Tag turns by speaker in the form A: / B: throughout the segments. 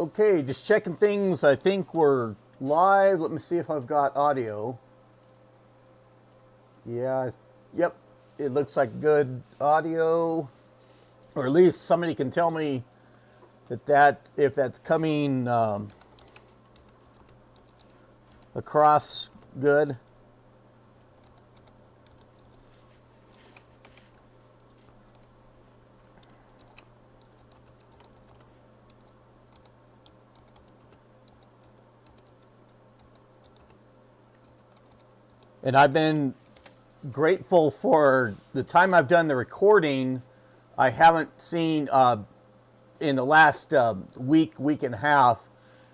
A: Okay, just checking things. I think we're live. Let me see if I've got audio. Yeah, yep. It looks like good audio, or at least somebody can tell me that if that's coming across good. And I've been grateful for the time I've done the recording. I haven't seen in the last week and a half,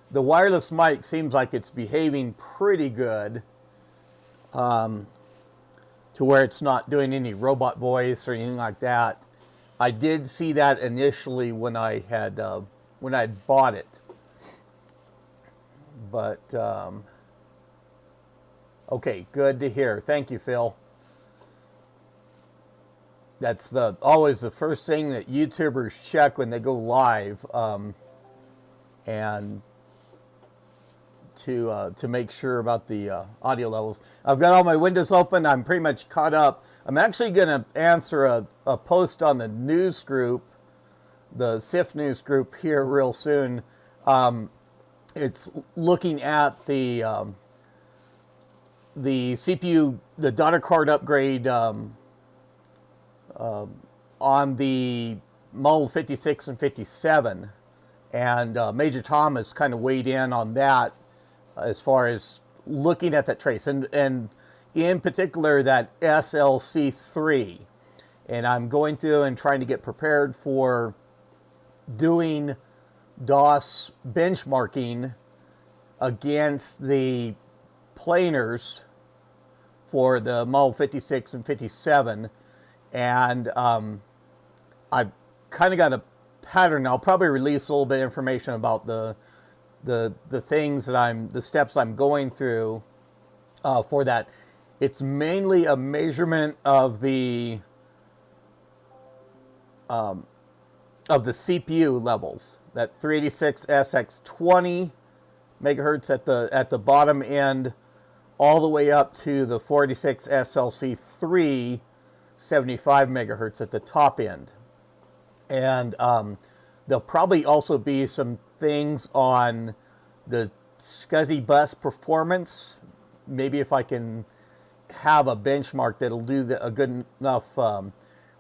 A: the wireless mic seems like it's behaving pretty good, to where it's not doing any robot voice or anything like that. I did see that initially when I had bought it, but okay, good to hear. Thank you, Phil. That's always the first thing that YouTubers check when they go live, and to make sure about the audio levels. I've got all my windows open. I'm pretty much caught up. I'm actually going to answer a post on the news group, the SIF news group here real soon. It's looking at the CPU, the daughter card upgrade on the Model 56 and 57, and Major Tom has kind of weighed in on that as far as looking at that trace, and in particular that SLC3. And I'm going through and trying to get prepared for doing DOS benchmarking against the planers for the Model 56 and 57. And I've kind of got a pattern. I'll probably release a little bit of information about the things that the steps I'm going through for that. It's mainly a measurement of the CPU levels. That 386 SX20 megahertz at the bottom end, all the way up to the 486 SLC3 75 megahertz at the top end. And there'll probably also be some things on the SCSI bus performance. Maybe if I can have a benchmark that'll do a good enough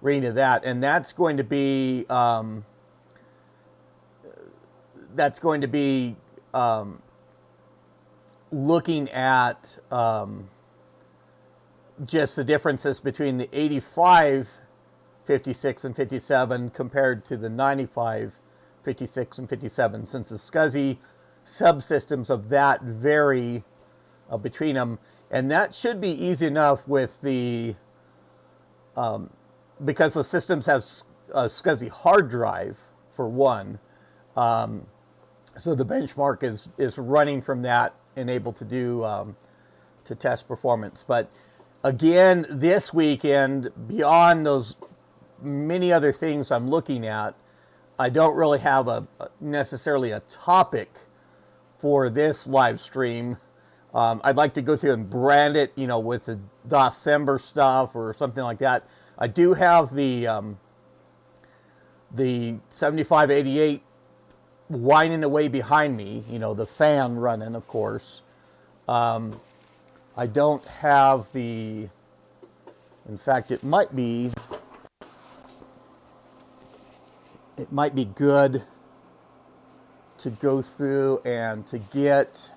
A: reading of that. And that's going to be looking at just the differences between the 85 56 and 57 compared to the 95 56 and 57, since the SCSI subsystems of that vary between them. And that should be easy enough with the because the systems have a SCSI hard drive for one, so the benchmark is running from that and able to do to test performance. But again, this weekend, beyond those many other things I'm looking at, I don't really have necessarily a topic for this live stream. I'd like to go through and brand it, with the December stuff or something like that. I do have the 7588 whining away behind me, the fan running, of course. I don't have in fact, it might be good to go through and to get,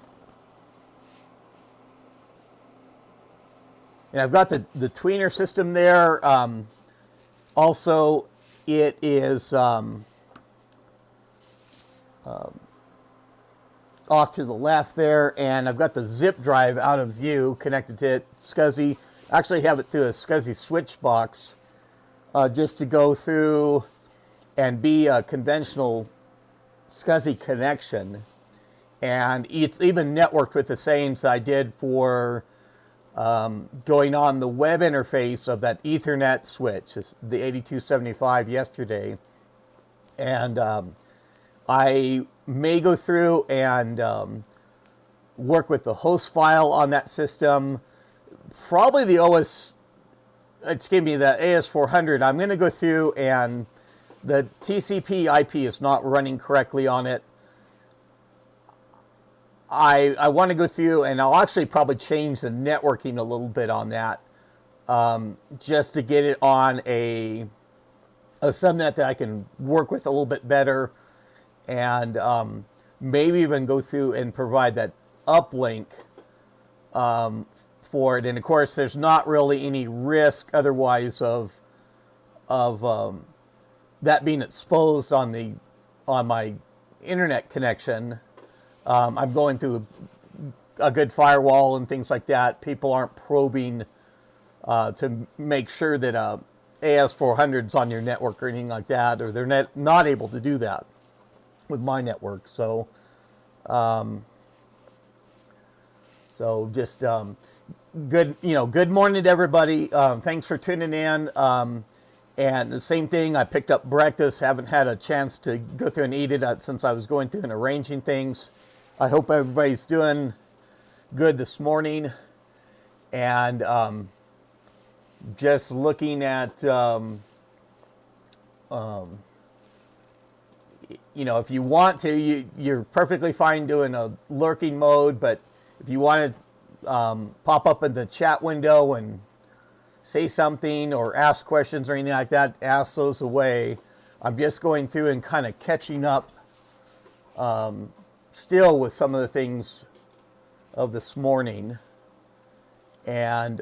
A: and I've got the tweener system there. Also, it is off to the left there, and I've got the zip drive out of view connected to it. SCSI, actually have it through a SCSI switch box, just to go through and be a conventional SCSI connection. And it's even networked with the same I did for going on the web interface of that Ethernet switch, the 8275 yesterday. And I may go through and work with the host file on that system. Probably the the AS400. I'm going to go through, and the TCP IP is not running correctly on it. I want to go through, and I'll actually probably change the networking a little bit on that, just to get it on a subnet that I can work with a little bit better, and maybe even go through and provide that uplink for it. And of course, there's not really any risk otherwise of that being exposed on my internet connection. I'm going through a good firewall and things like that. People aren't probing to make sure that AS400's on your network or anything like that, or they're not able to do that with my network. So, just good morning to everybody. Thanks for tuning in. And the same thing, I picked up breakfast. Haven't had a chance to go through and eat it since I was going through and arranging things. I hope everybody's doing good this morning. And just looking at, if you want to, you're perfectly fine doing a lurking mode. But if you want to pop up in the chat window and say something or ask questions or anything like that, ask those away. I'm just going through and kind of catching up still with some of the things of this morning. And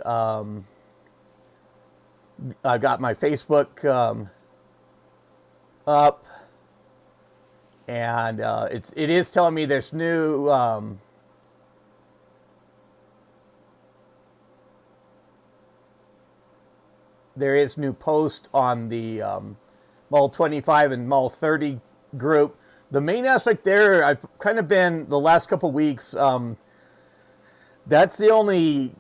A: I got my Facebook up, and it is telling me there's new there is new post on the Mall 25 and Mall 30 group. The main aspect there, I've kind of been the last couple weeks, that's the only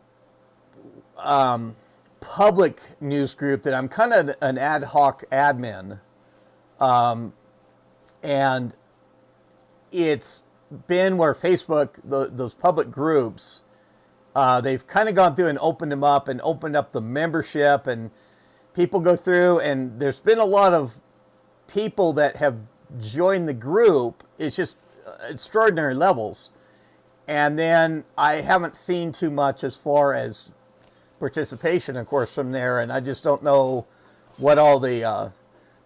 A: public news group that I'm kind of an ad hoc admin. And it's been where Facebook, those public groups, they've kind of gone through and opened them up and opened up the membership, and people go through, and there's been a lot of people that have joined the group. It's just extraordinary levels. And then I haven't seen too much as far as participation, of course, from there. And I just don't know what all the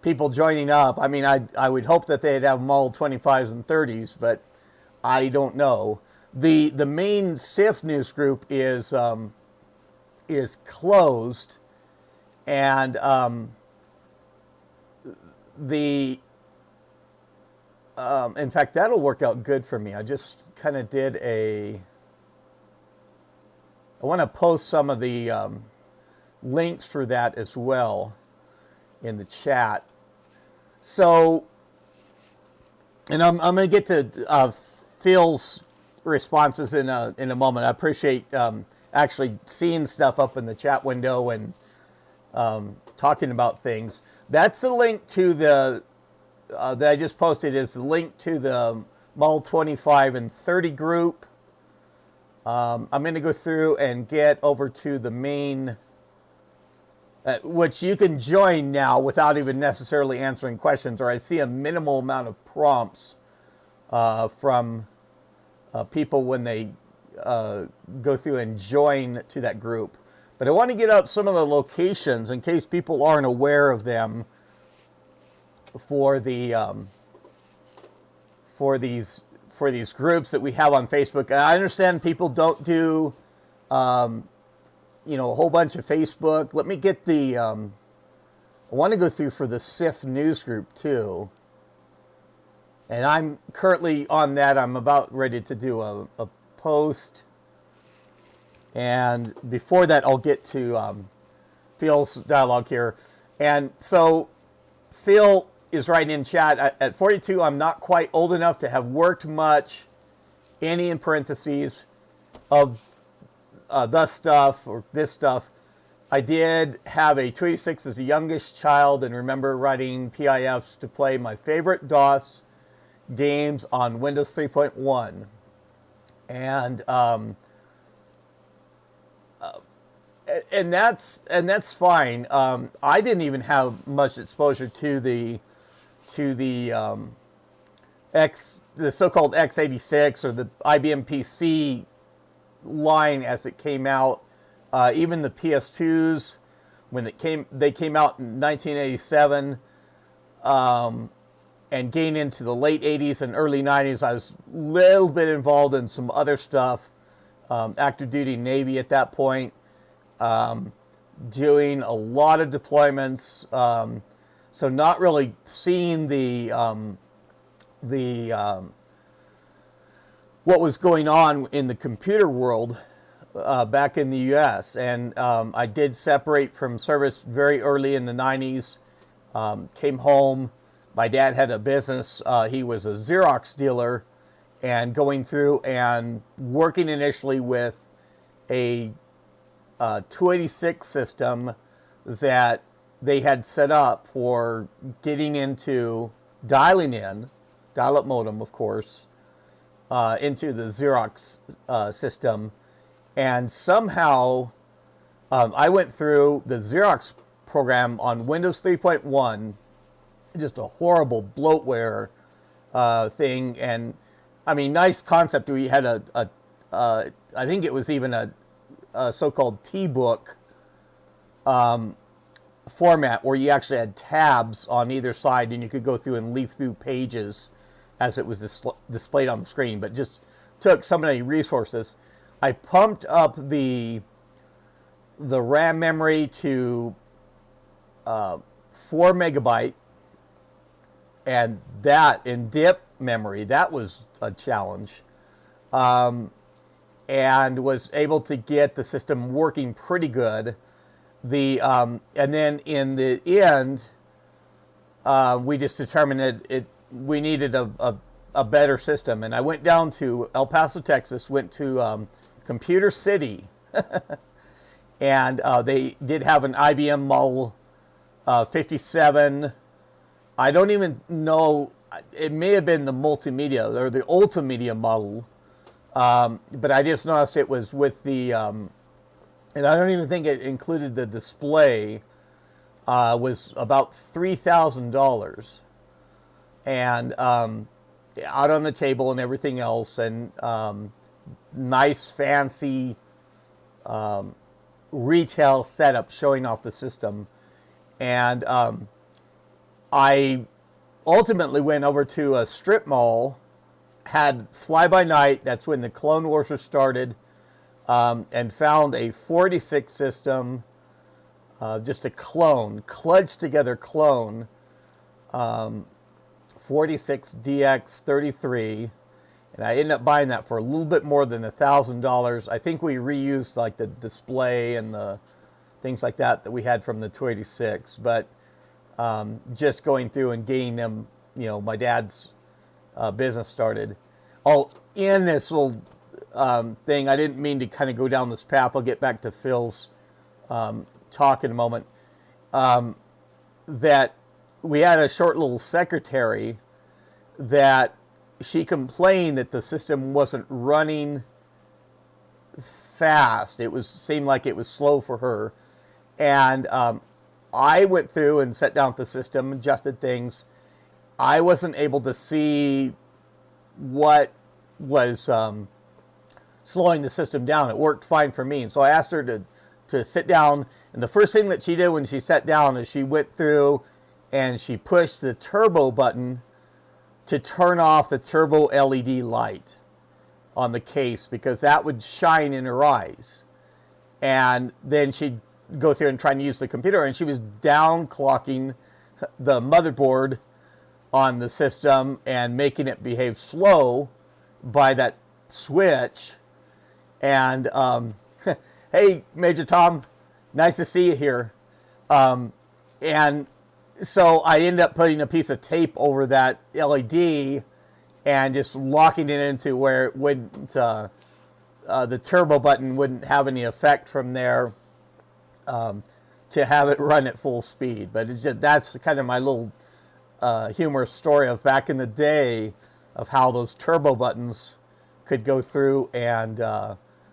A: people joining up. I mean, I would hope that they'd have Mall 25s and 30s, but I don't know. The main SIF news group is closed. And in fact, that'll work out good for me. I just kind of did I want to post some of the links for that as well in the chat. So, and I'm going to get to Phil's responses in a moment. I appreciate actually seeing stuff up in the chat window and talking about things. That's the link to the that I just posted, is the link to the Mall 25 and 30 group. I'm going to go through and get over to the main, which you can join now without even necessarily answering questions, or I see a minimal amount of prompts from people when they go through and join to that group. But I want to get out some of the locations in case people aren't aware of them for the for these groups that we have on Facebook. And I understand people don't do a whole bunch of Facebook. Let me get the I want to go through for the SIF news group too. And I'm currently on that. I'm about ready to do a post. And before that, I'll get to Phil's dialogue here. And so Phil is writing in chat, at 42, I'm not quite old enough to have worked much, any in parentheses, of the stuff or this stuff. I did have a 286 as a youngest child and remember writing PIFs to play my favorite DOS games on Windows 3.1, and that's fine. I didn't even have much exposure to the so-called x86 or the IBM PC line as it came out. Even the PS2s, when they came out in 1987, and gained into the late 80s and early 90s. I was a little bit involved in some other stuff, active duty Navy at that point, doing a lot of deployments. So not really seeing what was going on in the computer world back in the U.S. And I did separate from service very early in the 90s. Came home. My dad had a business. He was a Xerox dealer, and going through and working initially with a 286 system that they had set up for getting into dialing in, dial-up modem, of course, into the Xerox system. And somehow I went through the Xerox program on Windows 3.1, just a horrible bloatware thing. And I mean, nice concept. We had I think it was even a so-called T-book format where you actually had tabs on either side and you could go through and leaf through pages as it was displayed on the screen, but just took so many resources. I pumped up the RAM memory to 4 megabyte, and that in dip memory, that was a challenge, and was able to get the system working pretty good. And then in the end, we just determined that we needed a better system, and I went down to El Paso, Texas, went to Computer City, and they did have an IBM Model 57. I don't even know, it may have been the multimedia or the Ultimedia model, but I just noticed it was with the, and I don't even think it included the display, was about $3,000, and out on the table and everything else, and nice fancy retail setup showing off the system. And I ultimately went over to a strip mall, had Fly By Night, that's when the Clone Wars were started, and found a 46 system, just a clone, kludged together clone, 46 DX33, and I ended up buying that for a little bit more than $1,000. I think we reused like the display and the things like that we had from the 286, but just going through and getting them, my dad's business started. In this little thing, I didn't mean to kind of go down this path. I'll get back to Phil's talk in a moment. That we had a short little secretary that she complained that the system wasn't running fast. Seemed like it was slow for her. And I went through and sat down with the system, adjusted things. I wasn't able to see what was slowing the system down. It worked fine for me. And so I asked her to sit down. And the first thing that she did when she sat down is she went through and she pushed the turbo button to turn off the turbo LED light on the case, because that would shine in her eyes. And then she'd go through and try and use the computer, and she was downclocking the motherboard on the system and making it behave slow by that switch. And hey, Major Tom, nice to see you here. And so I ended up putting a piece of tape over that LED and just locking it into where it wouldn't, the turbo button wouldn't have any effect from there, to have it run at full speed. But that's kind of my little humorous story of back in the day of how those turbo buttons could go through and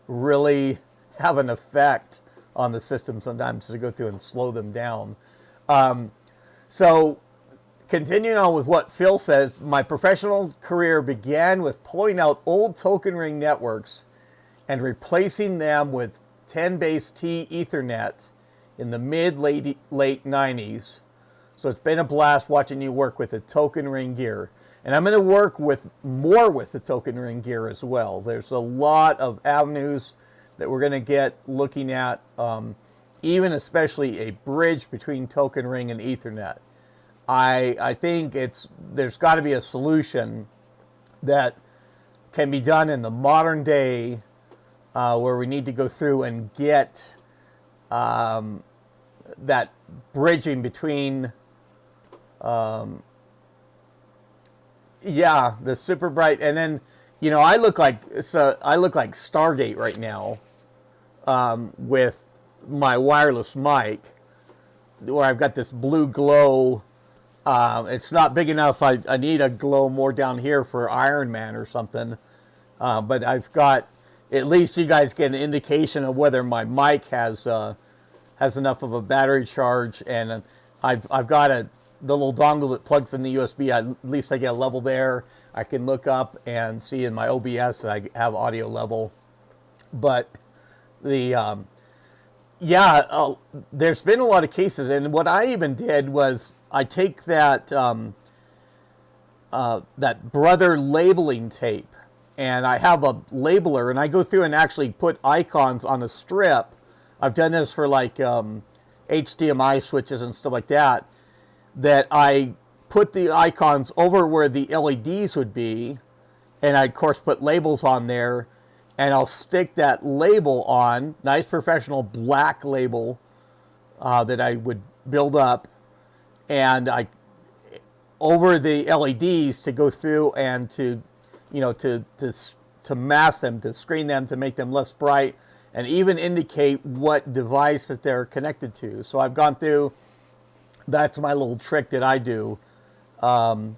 A: really have an effect on the system sometimes to go through and slow them down. So continuing on with what Phil says, my professional career began with pulling out old token ring networks and replacing them with 10 base T Ethernet in the late 90s. So it's been a blast watching you work with the token ring gear. And I'm going to work more with the token ring gear as well. There's a lot of avenues that we're going to get looking at, even especially a bridge between token ring and Ethernet. I think there's got to be a solution that can be done in the modern day where we need to go through and get that bridging between the super bright, and then I look like Stargate right now with my wireless mic, where I've got this blue glow. It's not big enough. I need a glow more down here for Iron Man or something. But I've got, at least you guys get an indication of whether my mic has enough of a battery charge, and I've got the little dongle that plugs in the USB. At least I get a level there. I can look up and see in my OBS that I have audio level. But there's been a lot of cases, and what I even did was I take that that Brother labeling tape, and I have a labeler, and I go through and actually put icons on a strip. I've done this for like HDMI switches and stuff like that, that I put the icons over where the LEDs would be, and I, of course, put labels on there, and I'll stick that label on, nice professional black label that I would build up, and I over the LEDs to go through and to mask them, to screen them, to make them less bright, and even indicate what device that they're connected to. So I've gone through. That's my little trick that I do to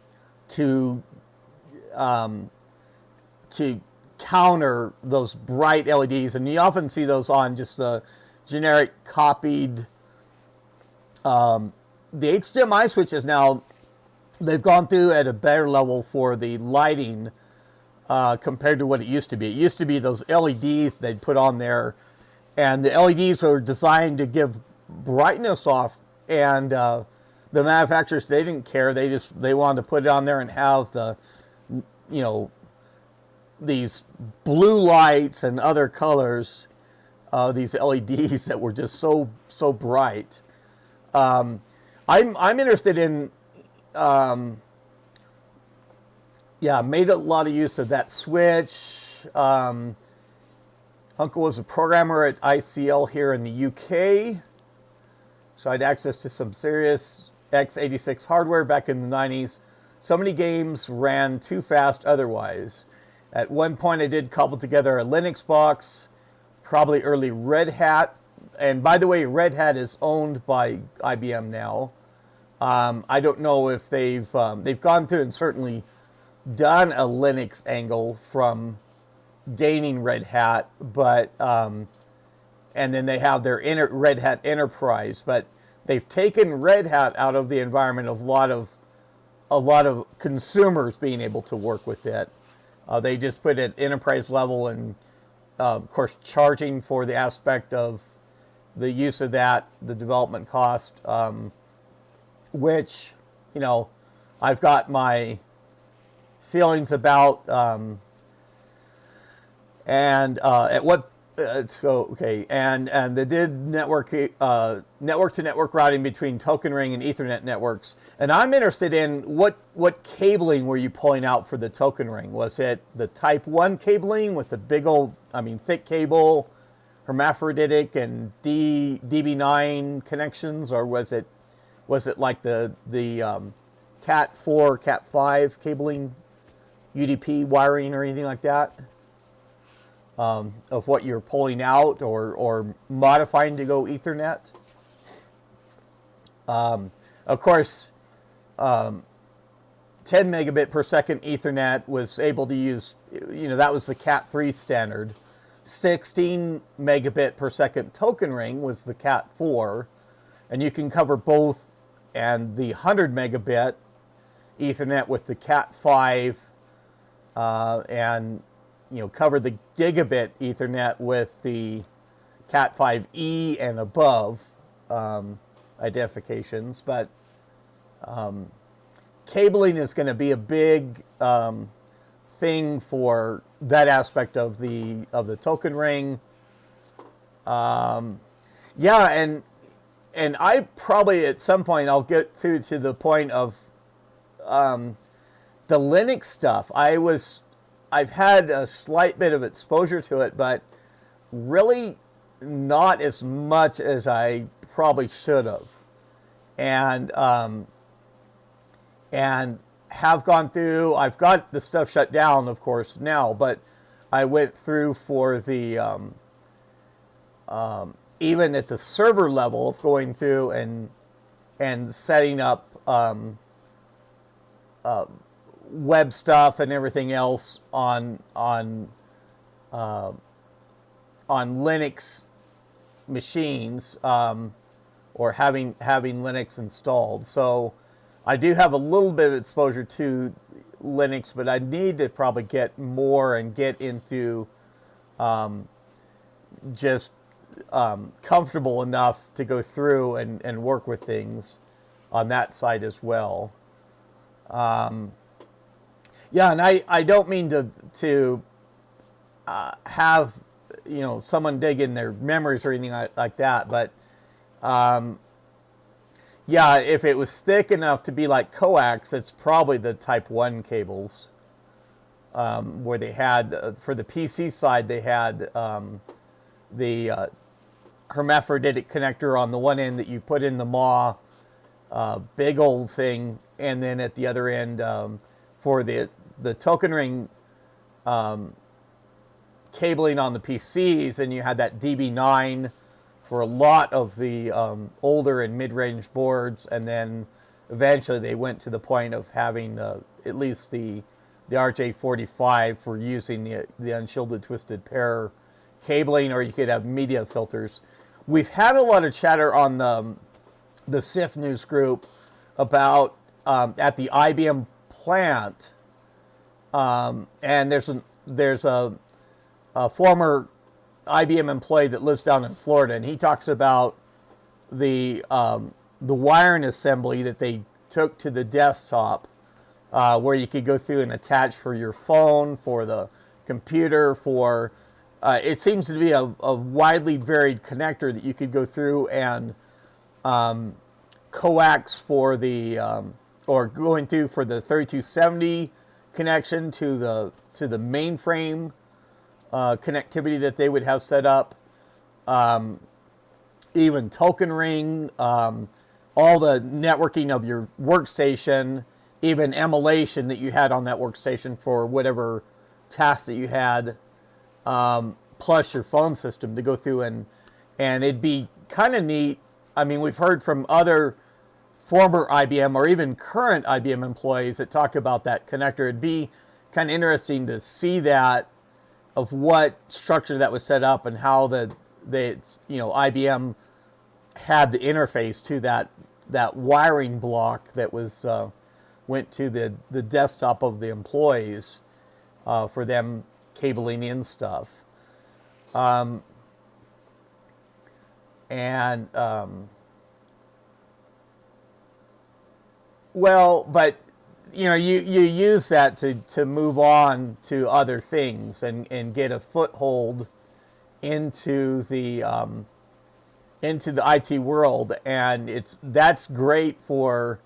A: counter those bright LEDs, and you often see those on just the generic copied. The HDMI switches now, they've gone through at a better level for the lighting compared to what it used to be. It used to be those LEDs they'd put on there, and the LEDs were designed to give brightness off, and the manufacturers, they didn't care. They wanted to put it on there and have the these blue lights and other colors, these LEDs that were just so bright. I'm interested in made a lot of use of that switch. Uncle was a programmer at ICL here in the UK, so I had access to some serious x86 hardware back in the 90s. So many games ran too fast otherwise. At one point I did cobble together a Linux box, probably early Red Hat. And by the way, Red Hat is owned by IBM now. I don't know if they've gone through and certainly done a Linux angle from gaining Red Hat, but and then they have their Red Hat Enterprise, but they've taken Red Hat out of the environment of a lot of consumers being able to work with it. They just put it at enterprise level, and of course charging for the aspect of the use of that, the development cost, which I've got my feelings about, and at what and they did network to network routing between token ring and Ethernet networks. And I'm interested in what cabling were you pulling out for the token ring? Was it the Type 1 cabling with the big old, thick cable, hermaphroditic and DB9 connections, or was it like the Cat 4, Cat 5 cabling, UDP wiring, or anything like that? Of what you're pulling out or modifying to go Ethernet. Of course, 10 megabit per second Ethernet was able to use, that was the Cat3 standard. 16 megabit per second token ring was the Cat4, and you can cover both, and the 100 megabit Ethernet with the Cat5, and cover the gigabit Ethernet with the Cat5e and above identifications. But cabling is going to be a big thing for that aspect of the token ring. Yeah, and I probably at some point I'll get through to the point of the Linux stuff. I've had a slight bit of exposure to it, but really not as much as I probably should have. And have gone through, I've got the stuff shut down, of course, now, but I went through for the, even at the server level of going through and setting up web stuff and everything else on Linux machines, or having Linux installed. So I do have a little bit of exposure to Linux, but I need to probably get more and get into just comfortable enough to go through and work with things on that side as well. Yeah, and I don't mean to have someone dig in their memories or anything like that, but yeah, if it was thick enough to be like coax, it's probably the Type 1 cables, where they had, for the PC side, they had the hermaphroditic connector on the one end that you put in the MAW, big old thing, and then at the other end, for the token ring cabling on the PCs, and you had that DB9 for a lot of the older and mid-range boards, and then eventually they went to the point of having at least the RJ45 for using the unshielded twisted pair cabling, or you could have media filters. We've had a lot of chatter on the SIF news group about at the IBM plant, and there's a former IBM employee that lives down in Florida, and he talks about the wiring assembly that they took to the desktop, where you could go through and attach for your phone, for the computer, for it seems to be a widely varied connector that you could go through and coax for the or going through for the 3270 connection to the mainframe connectivity that they would have set up, even token ring, all the networking of your workstation, even emulation that you had on that workstation for whatever tasks that you had, plus your phone system to go through and it'd be kind of neat. I mean, we've heard from other former IBM or even current IBM employees that talk about that connector. It'd be kind of interesting to see that, of what structure that was set up and how IBM had the interface to that wiring block that was went to the desktop of the employees for them cabling in stuff. Well, but you use that to move on to other things and get a foothold into the IT world, and that's great for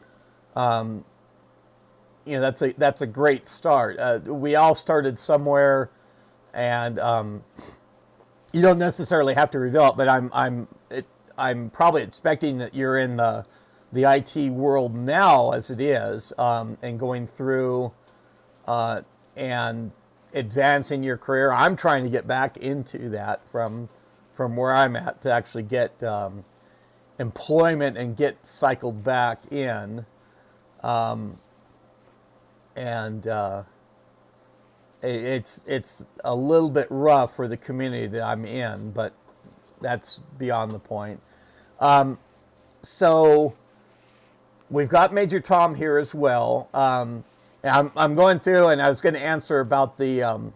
A: that's a great start. We all started somewhere, and you don't necessarily have to reveal it, but I'm probably expecting that you're in the IT world now as it is, and going through and advancing your career. I'm trying to get back into that from where I'm at to actually get employment and get cycled back in. and it's a little bit rough for the community that I'm in, but that's beyond the point. So we've got Major Tom here as well. And I'm going through, and I was going to answer about the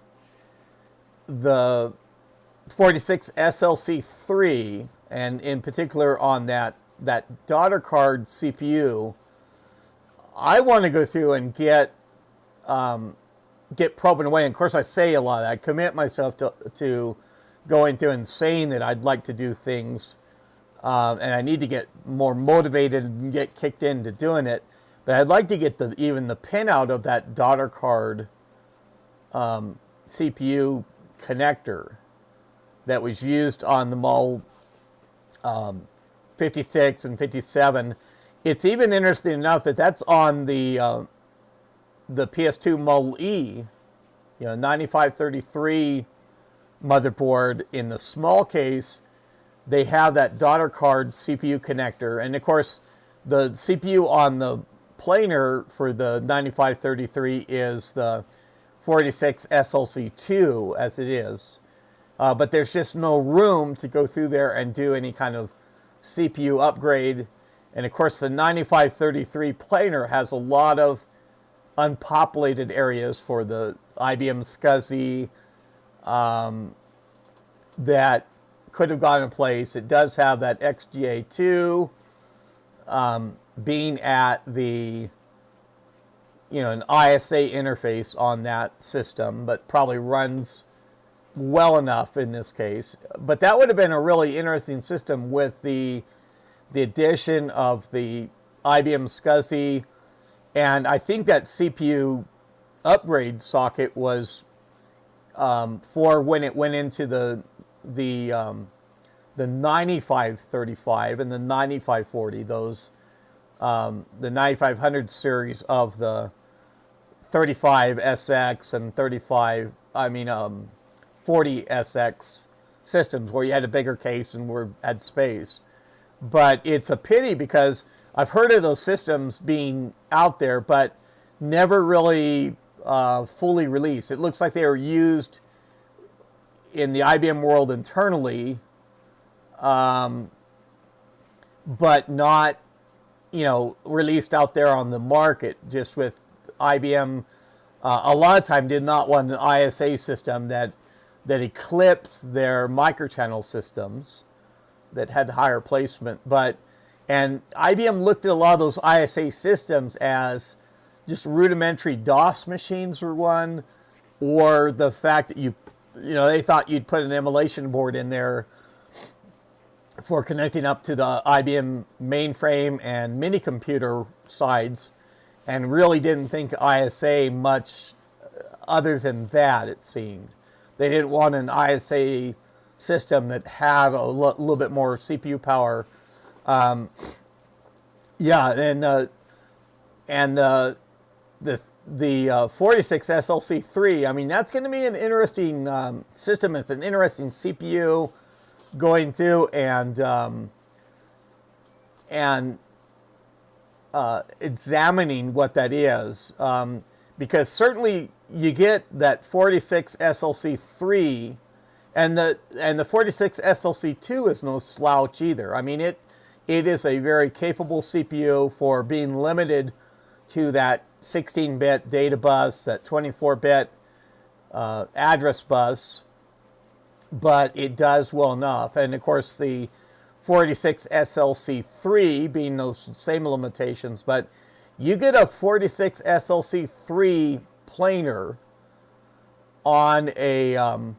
A: 46 SLC3, and in particular on that daughter card CPU. I want to go through and get probing away. And of course, I say a lot of that. I commit myself to going through and saying that I'd like to do things, and I need to get more motivated and get kicked into doing it. But I'd like to get even the pinout of that daughter card CPU connector that was used on the MUL 56 and 57. It's even interesting enough that that's on the PS2 MUL E, 9533 motherboard. In the small case, they have that daughter card CPU connector, and of course, the CPU on the planar for the 9533 is the 46 SLC2 as it is, but there's just no room to go through there and do any kind of CPU upgrade. And of course, the 9533 planar has a lot of unpopulated areas for the IBM SCSI that could have gone in place. It does have that XGA2 being at the, an ISA interface on that system, but probably runs well enough in this case. But that would have been a really interesting system with the addition of the IBM SCSI, and I think that CPU upgrade socket was for when it went into the 9535 and the 9540, those the 9500 series of the 35SX and 40SX systems, where you had a bigger case and had space. But it's a pity because I've heard of those systems being out there, but never really fully released. It looks like they were used in the IBM world internally, but not, released out there on the market, just with IBM. A lot of time did not want an ISA system that eclipsed their microchannel systems that had higher placement. And IBM looked at a lot of those ISA systems as just rudimentary DOS machines for one, or the fact that they thought you'd put an emulation board in there for connecting up to the IBM mainframe and mini computer sides, and really didn't think ISA much other than that, it seemed. They didn't want an ISA system that had a little bit more CPU power. And the 46 SLC3, I mean, that's going to be an interesting system. It's an interesting CPU going through and examining what that is, because certainly you get that 46 SLC3, and the 46 SLC2 is no slouch either. I mean, it is a very capable CPU for being limited to that 16-bit data bus, that 24-bit address bus, but it does well enough. And of course, the 46 SLC3 being those same limitations, but you get a 46 SLC3 planar on the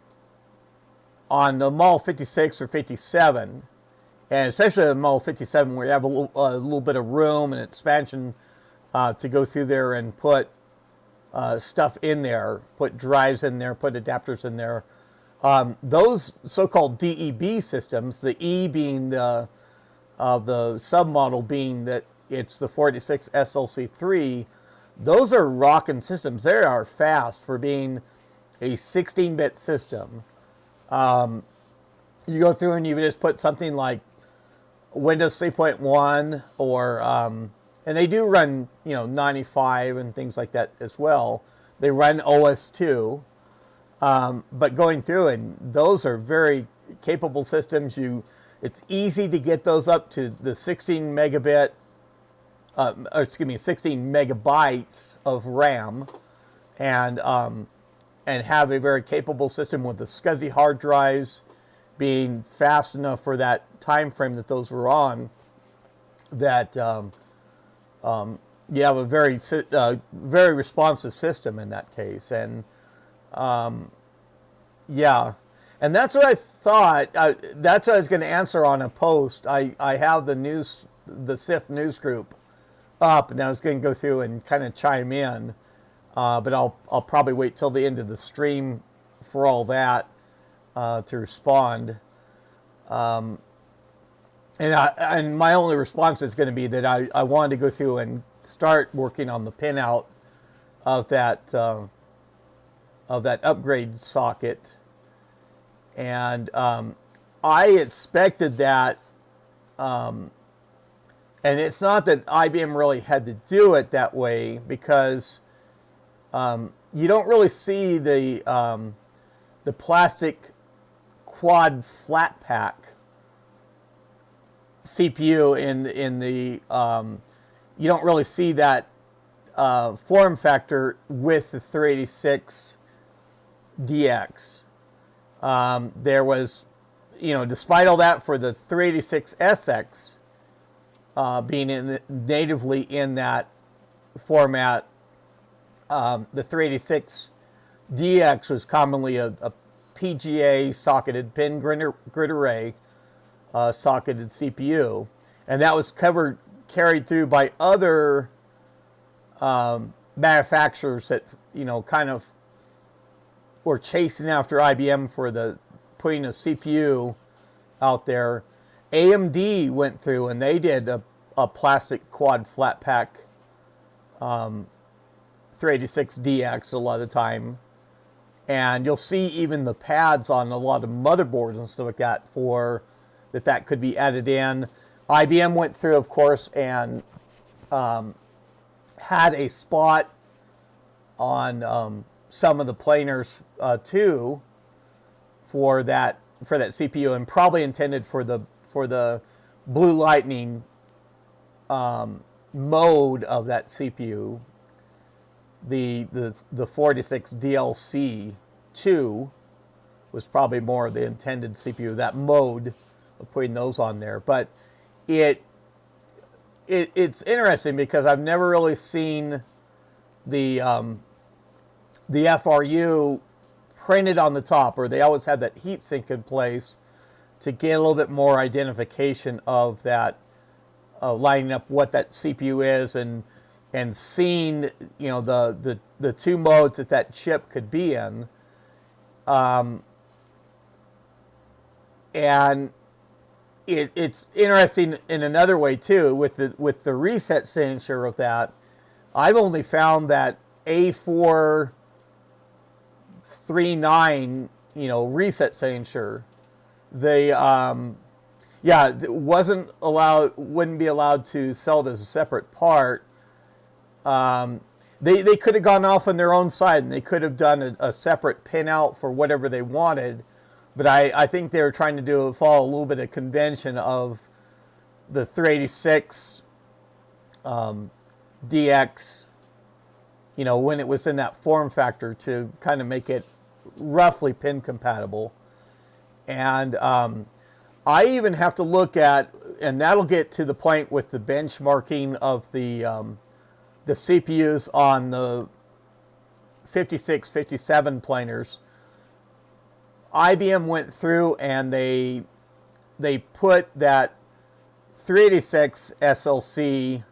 A: MUL 56 or 57, and especially the MUL 57, where you have a little bit of room and expansion to go through there and put stuff in there, put drives in there, put adapters in there. Those so-called DEB systems, the E being the submodel being that it's the 46 SLC3, those are rocking systems. They are fast for being a 16-bit system. You go through and you just put something like Windows 3.1 or and they do run 95 and things like that as well. They run OS2, but going through, and those are very capable systems. It's easy to get those up to the 16 megabit, 16 megabytes of RAM, and have a very capable system with the SCSI hard drives being fast enough for that time frame that those were on. That you have a very responsive system in that case, and yeah, and that's what I thought. That's what I was going to answer on a post. I have the SIF news group up, and I was going to go through and kind of chime in, but I'll probably wait till the end of the stream for all that to respond. And my only response is going to be that I wanted to go through and start working on the pinout of that upgrade socket, and I expected that, and it's not that IBM really had to do it that way, because you don't really see the plastic quad flat pack CPU in the you don't really see that form factor with the 386 DX. There was, despite all that, for the 386 SX being natively in that format, the 386 DX was commonly a PGA socketed pin grid array socketed CPU, and that was carried through by other manufacturers that kind of were chasing after IBM for the putting a CPU out there. AMD went through and they did a plastic quad flat pack 386 DX a lot of the time, and you'll see even the pads on a lot of motherboards and stuff like that for that could be added in. IBM went through, of course, and had a spot on some of the planers too for that CPU, and probably intended for the Blue Lightning mode of that CPU. The 46 DLC 2 was probably more of the intended CPU, that mode of putting those on there. But it's interesting because I've never really seen the FRU printed on the top, or they always had that heatsink in place to get a little bit more identification of that, lining up what that CPU is, and seeing the two modes that chip could be in, and it's interesting in another way too with the reset signature of that. I've only found that A439 reset signature. They wouldn't be allowed to sell it as a separate part. They could have gone off on their own side, and they could have done a separate pinout for whatever they wanted. But I think they were trying to follow a little bit of convention of the 386 DX, when it was in that form factor, to kind of make it roughly pin compatible. And I even have to look at, and that'll get to the point with the benchmarking of the CPUs on the 56, 57 planers. IBM went through and they put that 386 SLC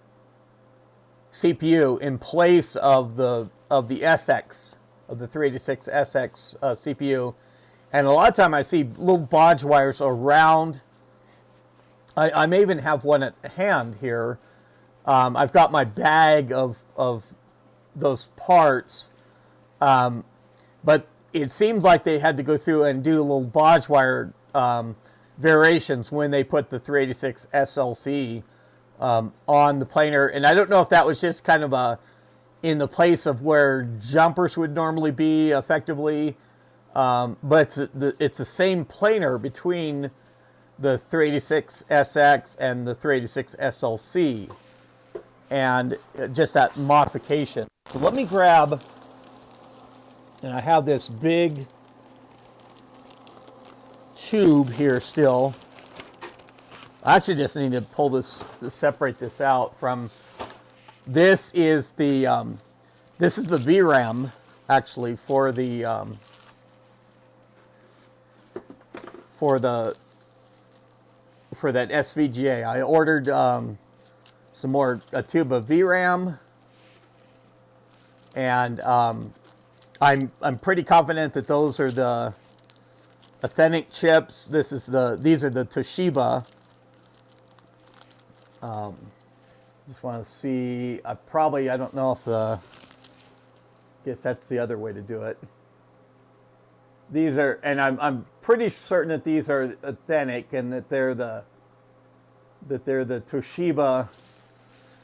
A: CPU in place of the SX, of the 386 SX CPU. And a lot of time I see little bodge wires around. I may even have one at hand here. I've got my bag of those parts, but it seems like they had to go through and do little bodge wire variations when they put the 386 SLC on the planer. And I don't know if that was just kind of in the place of where jumpers would normally be effectively. But it's the same planer between the 386SX and the 386 SLC. And just that modification. So let me grab, and I have this big tube here still. I actually just need to pull this to separate this out from. This is the VRAM actually for that SVGA. I ordered a tube of VRAM, and I'm pretty confident that those are the authentic chips. These are the Toshiba. Just want to see. I don't know if guess that's the other way to do it. These are, and I'm pretty certain that these are authentic and that they're the Toshiba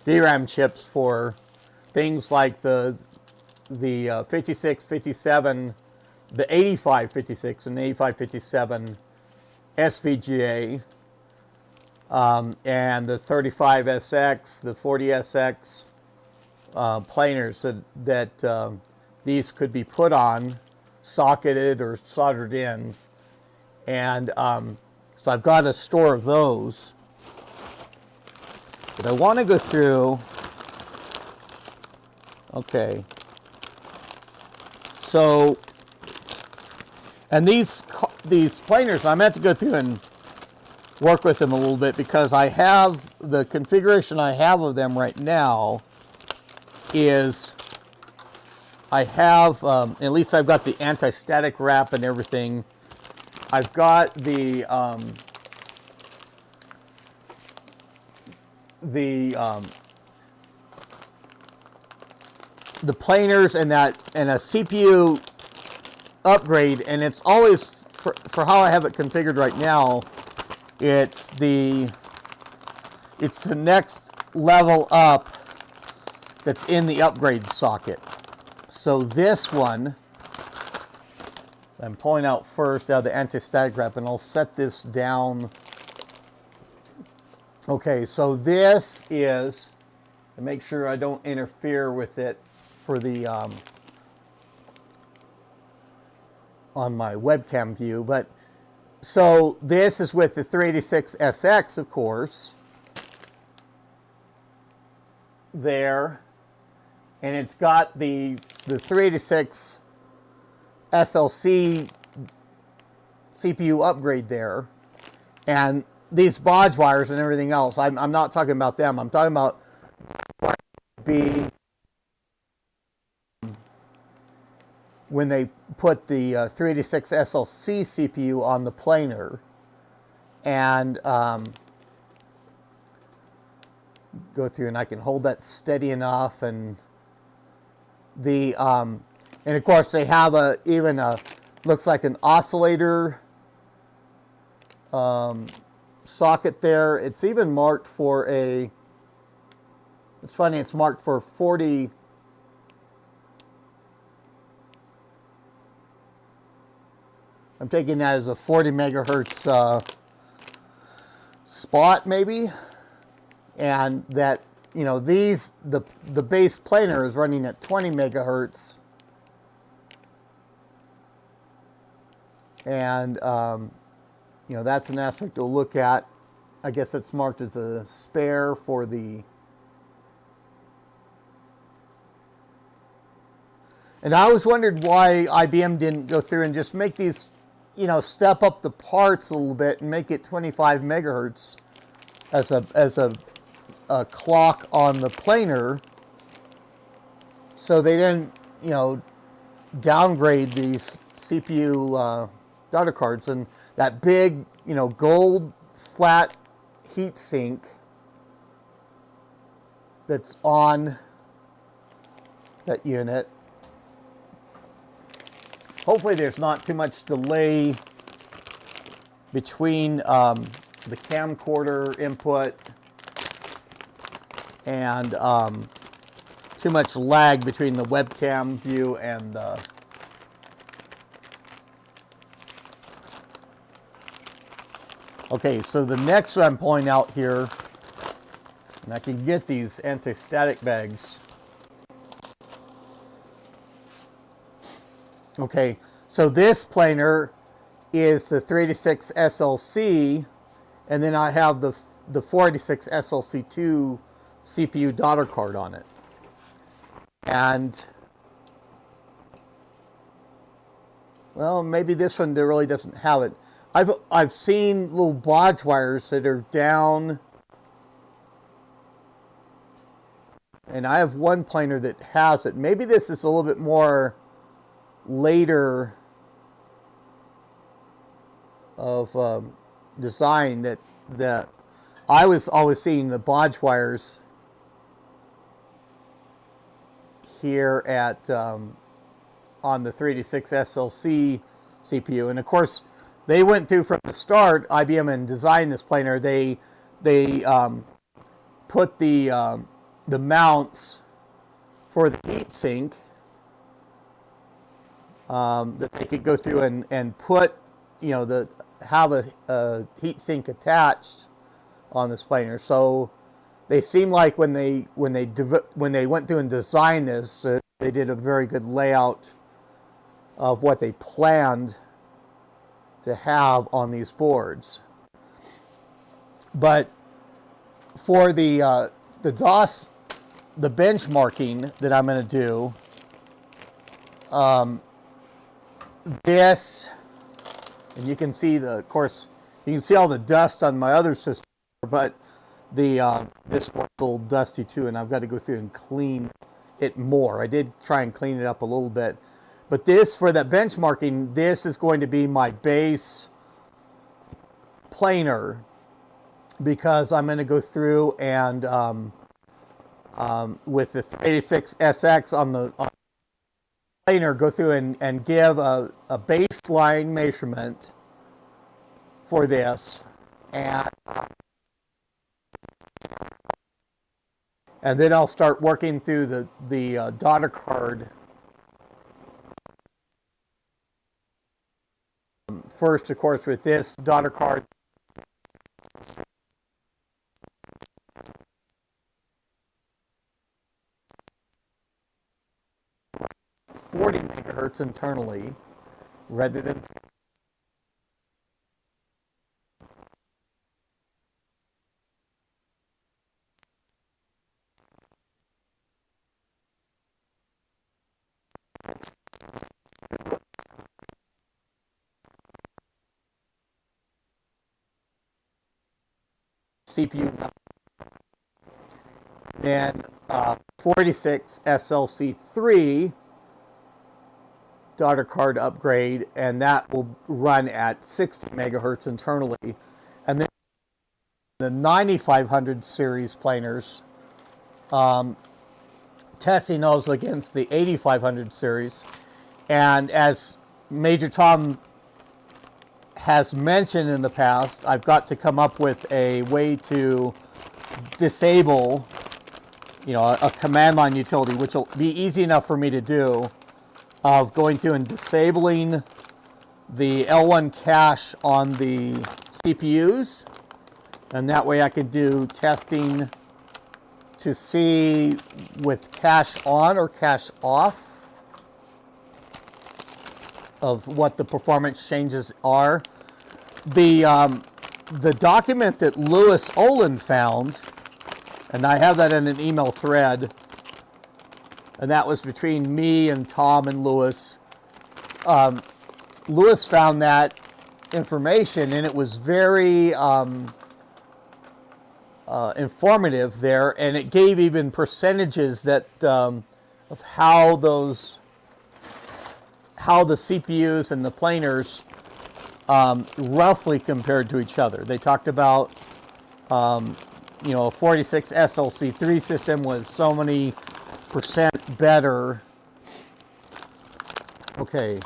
A: DRAM chips for things like the 56, 57, the 8556 and 8557 SVGA, and the 35SX, the 40SX planers that these could be put on, socketed or soldered in. And so I've got a store of those. But I want to go through. Okay. So, and these planers, I meant to go through and work with them a little bit, because I have the configuration I have of them right now is I have, at least I've got the anti-static wrap and everything. I've got the planers and a CPU upgrade, and it's always for how I have it configured right now. It's the next level up that's in the upgrade socket. So this one I'm pulling out first out of the anti-static wrap, and I'll set this down. Okay, so this is to make sure I don't interfere with it for the on my webcam view. But so this is with the 386SX, of course, there, and it's got the 386 SLC CPU upgrade there, and these bodge wires and everything else. I'm not talking about them. I'm talking about when they put the 386 SLC CPU on the planer, and go through, and I can hold that steady enough, and and of course they have even looks like an oscillator socket there. It's even marked for it's funny, it's marked for 40. I'm taking that as a 40 megahertz spot maybe, and that, you know, the base planer is running at 20 megahertz, and you know, that's an aspect to look at. I guess it's marked as a spare for the. And I always wondered why IBM didn't go through and just make these, you know, step up the parts a little bit and make it 25 megahertz as a clock on the planer, so they didn't, you know, downgrade these CPU daughter cards. And that big, you know, gold flat heat sink that's on that unit. Hopefully there's not too much delay between the camcorder input and too much lag between the webcam view and the okay, so the next one I'm pulling out here, and I can get these anti-static bags. Okay, so this planer is the 386 SLC, and then I have the 486 SLC2 CPU daughter card on it. And, well, maybe this one really doesn't have it. I've seen little bodge wires that are down, and I have one planer that has it. Maybe this is a little bit more later of design that I was always seeing the bodge wires here at on the 386 SLC CPU, and of course they went through from the start. IBM and designed this planer. They put the mounts for the heatsink that they could go through and put, you know, have a heatsink attached on this planer. So they seem like when they went through and designed this, they did a very good layout of what they planned to have on these boards. But for the DOS, the benchmarking that I'm going to do, this, and you can see of course, you can see all the dust on my other system, but this one's a little dusty too, and I've got to go through and clean it more. I did try and clean it up a little bit, but this, for that benchmarking, this is going to be my base planer, because I'm going to go through and with the 386SX on the planer, go through and give a baseline measurement for this, and then I'll start working through the daughter card first, of course, with this daughter card. $40 megahertz internally, rather than CPU. Then 46 SLC3 daughter card upgrade, and that will run at 60 megahertz internally. And then the 9500 series planers, testing those against the 8500 series. And as Major Tom has mentioned in the past, I've got to come up with a way to disable, you know, a command line utility, which will be easy enough for me to do, of going through and disabling the L1 cache on the CPUs, and that way I could do testing to see with cache on or cache off of what the performance changes are. The document that Louis Olin found, and I have that in an email thread, and that was between me and Tom and Louis. Louis found that information, and it was very informative there, and it gave even percentages that of how the CPUs and the planers roughly compared to each other. They talked about you know, a 46 SLC3 system was so many % better. Okay,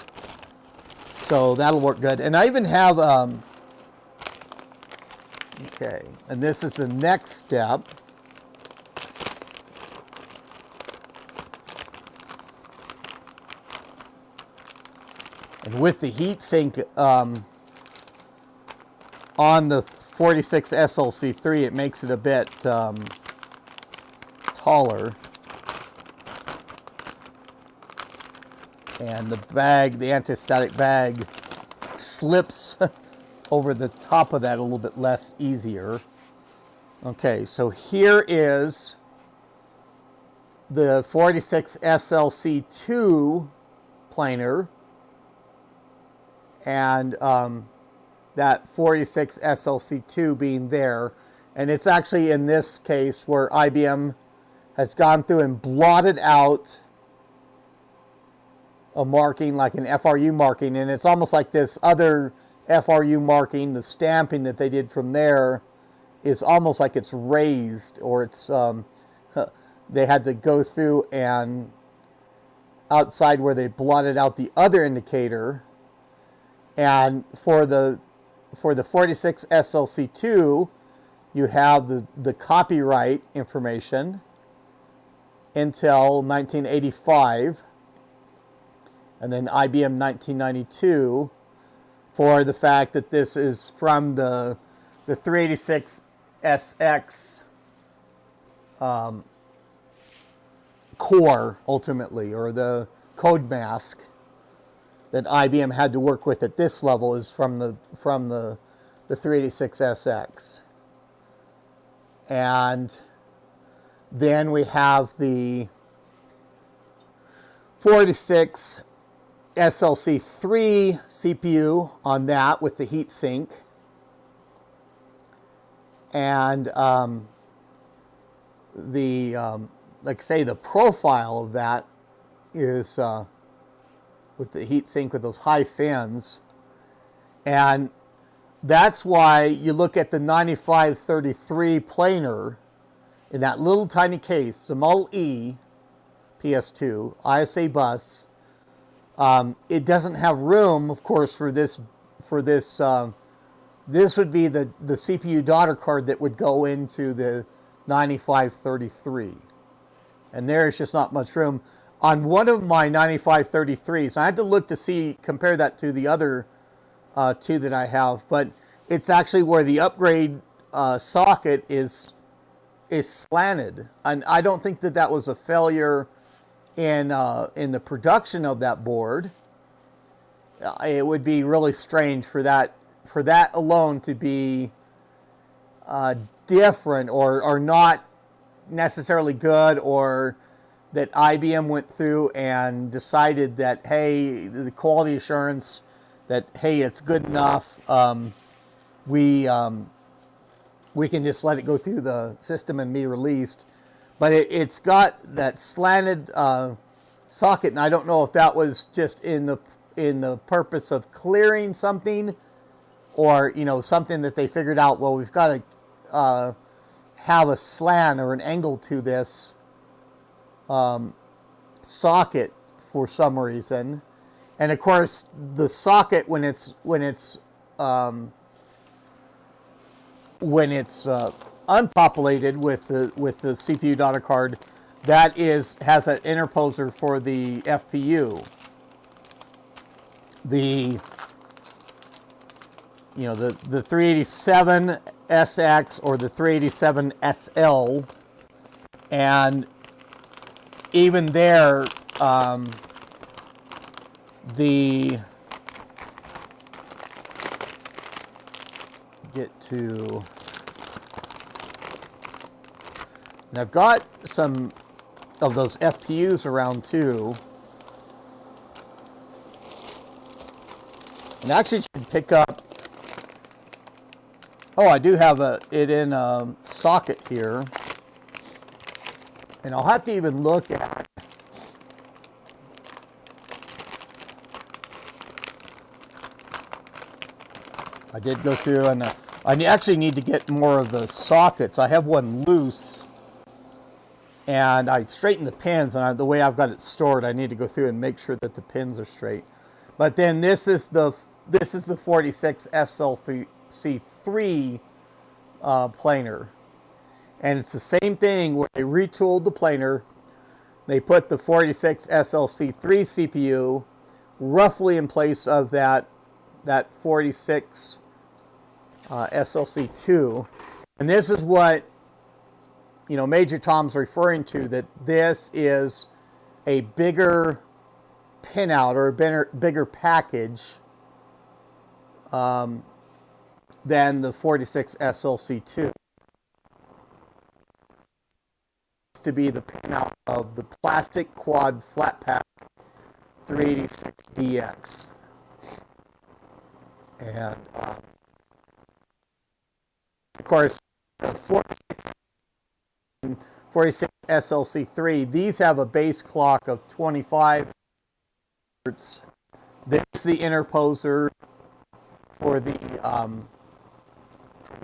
A: so that'll work good. And I even have okay, and this is the next step. And with the heatsink on the 46 SLC3, it makes it a bit taller. And the bag, the anti-static bag, slips over the top of that a little bit less easier. Okay, so here is the 46 SLC2 planer, and that 46 SLC2 being there. And it's actually in this case where IBM has gone through and blotted out a marking, like an FRU marking, and it's almost like this other FRU marking, the stamping that they did from there is almost like it's raised, or it's they had to go through and outside where they blotted out the other indicator. And for the 46 SLC2, you have the copyright information until 1985, and then IBM 1992 for the fact that this is from the 386SX core, ultimately, or the code mask that IBM had to work with at this level is from the 386SX. And then we have the 46 SLC3 CPU on that with the heatsink. And like say, the profile of that is with the heatsink with those high fins. And that's why you look at the 9533 planer in that little tiny case, the Model E PS2 ISA bus. It doesn't have room, of course, for this. This would be the CPU daughter card that would go into the 9533. And there's just not much room. On one of my 9533s, I had to look to compare that to the other two that I have, but it's actually where the upgrade socket is slanted. And I don't think that was a failure in the production of that board. It would be really strange for that alone to be different or not necessarily good, or that IBM went through and decided that, hey, the quality assurance, that, hey, it's good enough, we can just let it go through the system and be released. But it's got that slanted socket, and I don't know if that was just in the purpose of clearing something, or something that they figured out. Well, we've got to have a slant or an angle to this socket for some reason. And of course, the socket when it's unpopulated with the CPU daughter card, that has an interposer for the FPU. The 387SX or the 387SL, and even there, and I've got some of those FPUs around too. And actually, you can pick up. Oh, I do have it in a socket here, and I'll have to even look at. I did go through, and I actually need to get more of the sockets. I have one loose, and I straightened the pins, and the way I've got it stored, I need to go through and make sure that the pins are straight. But then this is the 46 SLC3 planer, and it's the same thing where they retooled the planer. They put the 46 SLC3 CPU roughly in place of that 46 SLC2. And this is what, Major Tom's referring to, that this is a bigger pinout or a bigger package than the 46 SLC2. To be the pinout of the plastic quad flat pack 386DX. And of course, the 46 SLC3, these have a base clock of 25 Hz. This is the interposer for the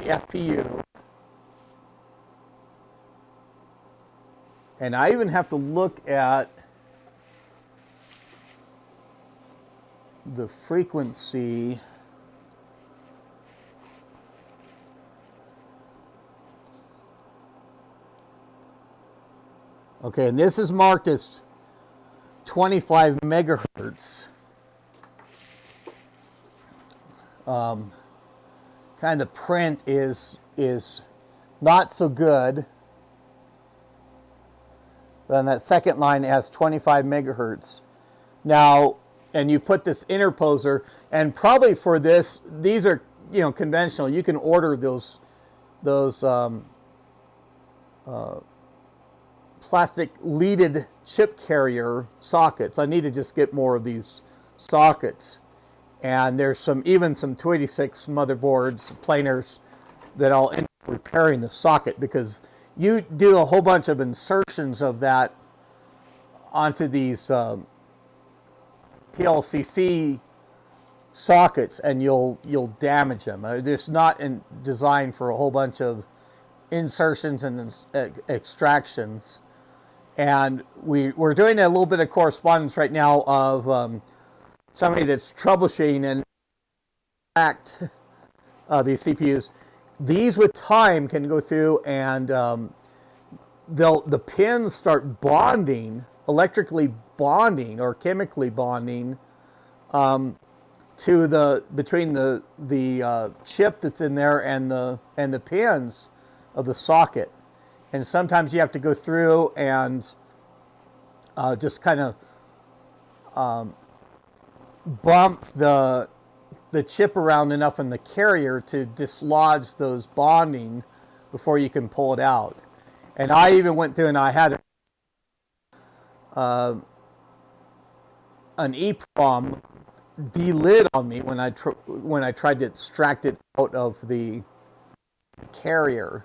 A: FPU. And I even have to look at the frequency. Okay, and this is marked as 25 megahertz. Kind of the print is not so good. But on that second line, it has 25 megahertz. Now, and you put this interposer, and probably for this, these are conventional. You can order those plastic leaded chip carrier sockets. I need to just get more of these sockets. And there's even some 286 motherboards, planers, that I'll end up repairing the socket, because you do a whole bunch of insertions of that onto these PLCC sockets, and you'll damage them. They're not designed for a whole bunch of insertions and extractions. And we're doing a little bit of correspondence right now of somebody that's troubleshooting and extract these CPUs. These with time can go through and the pins start bonding, electrically bonding or chemically bonding between the chip that's in there and the pins of the socket. And sometimes you have to go through and just kind of bump the chip around enough in the carrier to dislodge those bonding before you can pull it out. And I even went through and I had an EEPROM delid on me when I tried to extract it out of the carrier.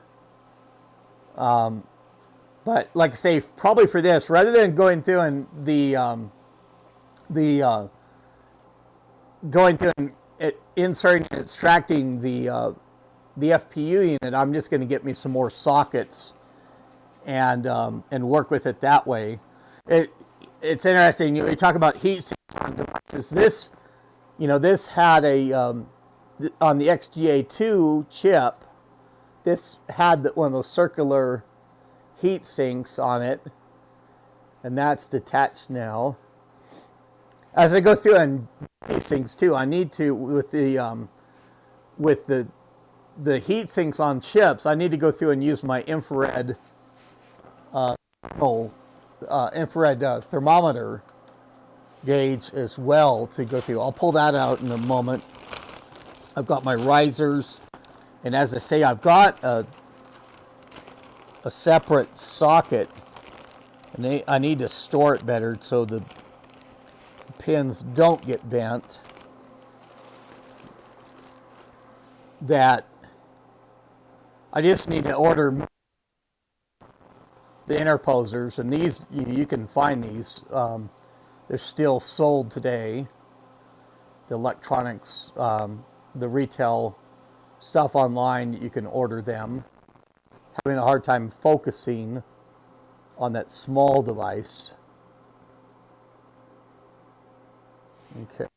A: But like I say, probably for this, rather than going through and going through and inserting and extracting the FPU unit, I'm just going to get me some more sockets and work with it that way. It's interesting. You talk about heat sinks on devices. This had a on the XGA2 chip. This had one of those circular heat sinks on it, and that's detached now. As I go through and these things too, I need to with the heat sinks on chips. I need to go through and use my infrared thermometer gauge as well to go through. I'll pull that out in a moment. I've got my risers, and as I say, I've got a separate socket, and I need to store it better so the pins don't get bent. That I just need to order the interposers, and these you can find these. They're still sold today. The electronics, the retail stuff online, you can order them. Having a hard time focusing on that small device. Okay.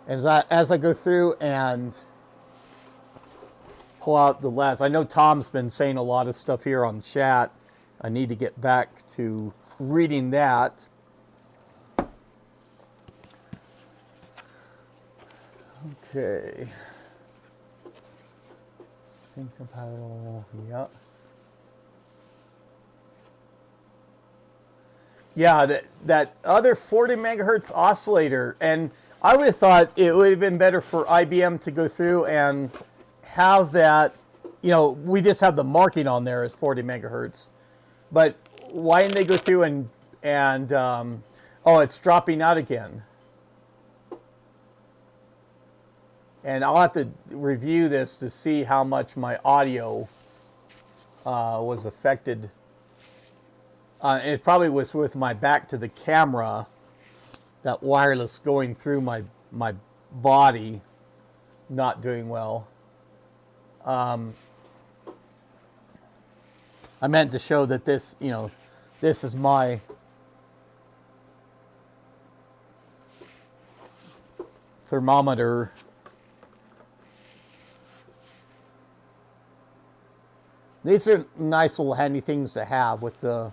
A: As I go through and pull out the last, I know Tom's been saying a lot of stuff here on chat. I need to get back to reading that. Okay. Sync compatible, yeah. Yeah, that other 40 megahertz oscillator, and I would have thought it would have been better for IBM to go through and have that, we just have the marking on there as 40 megahertz. But why didn't they go through and oh, it's dropping out again. And I'll have to review this to see how much my audio was affected. It probably was with my back to the camera, that wireless going through my body, not doing well. I meant to show that this, this is my thermometer. These are nice little handy things to have with the,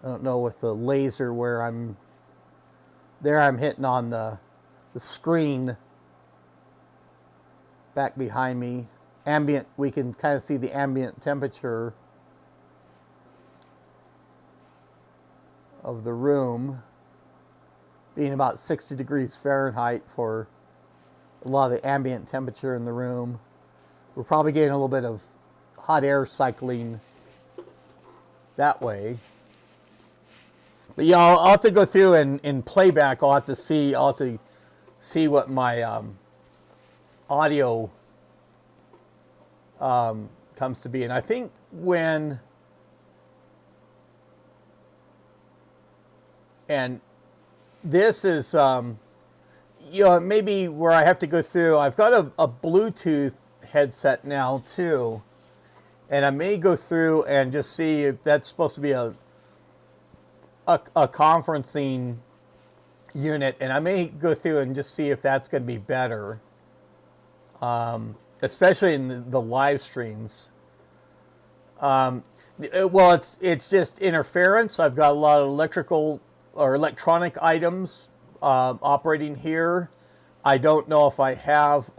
A: I don't know, with the laser where I'm hitting on the screen back behind me. Ambient, we can kind of see the ambient temperature of the room being about 60 degrees Fahrenheit for a lot of the ambient temperature in the room. We're probably getting a little bit of hot air cycling that way. But yeah, I'll have to go through and in playback, I'll have to see what my audio comes to be. And I think and this is, maybe where I have to go through, I've got a Bluetooth headset now too. And I may go through and just see if that's supposed to be a conferencing unit, and I may go through and just see if that's going to be better, especially in the live streams. Well, it's just interference. I've got a lot of electrical or electronic items operating here. I don't know if I have,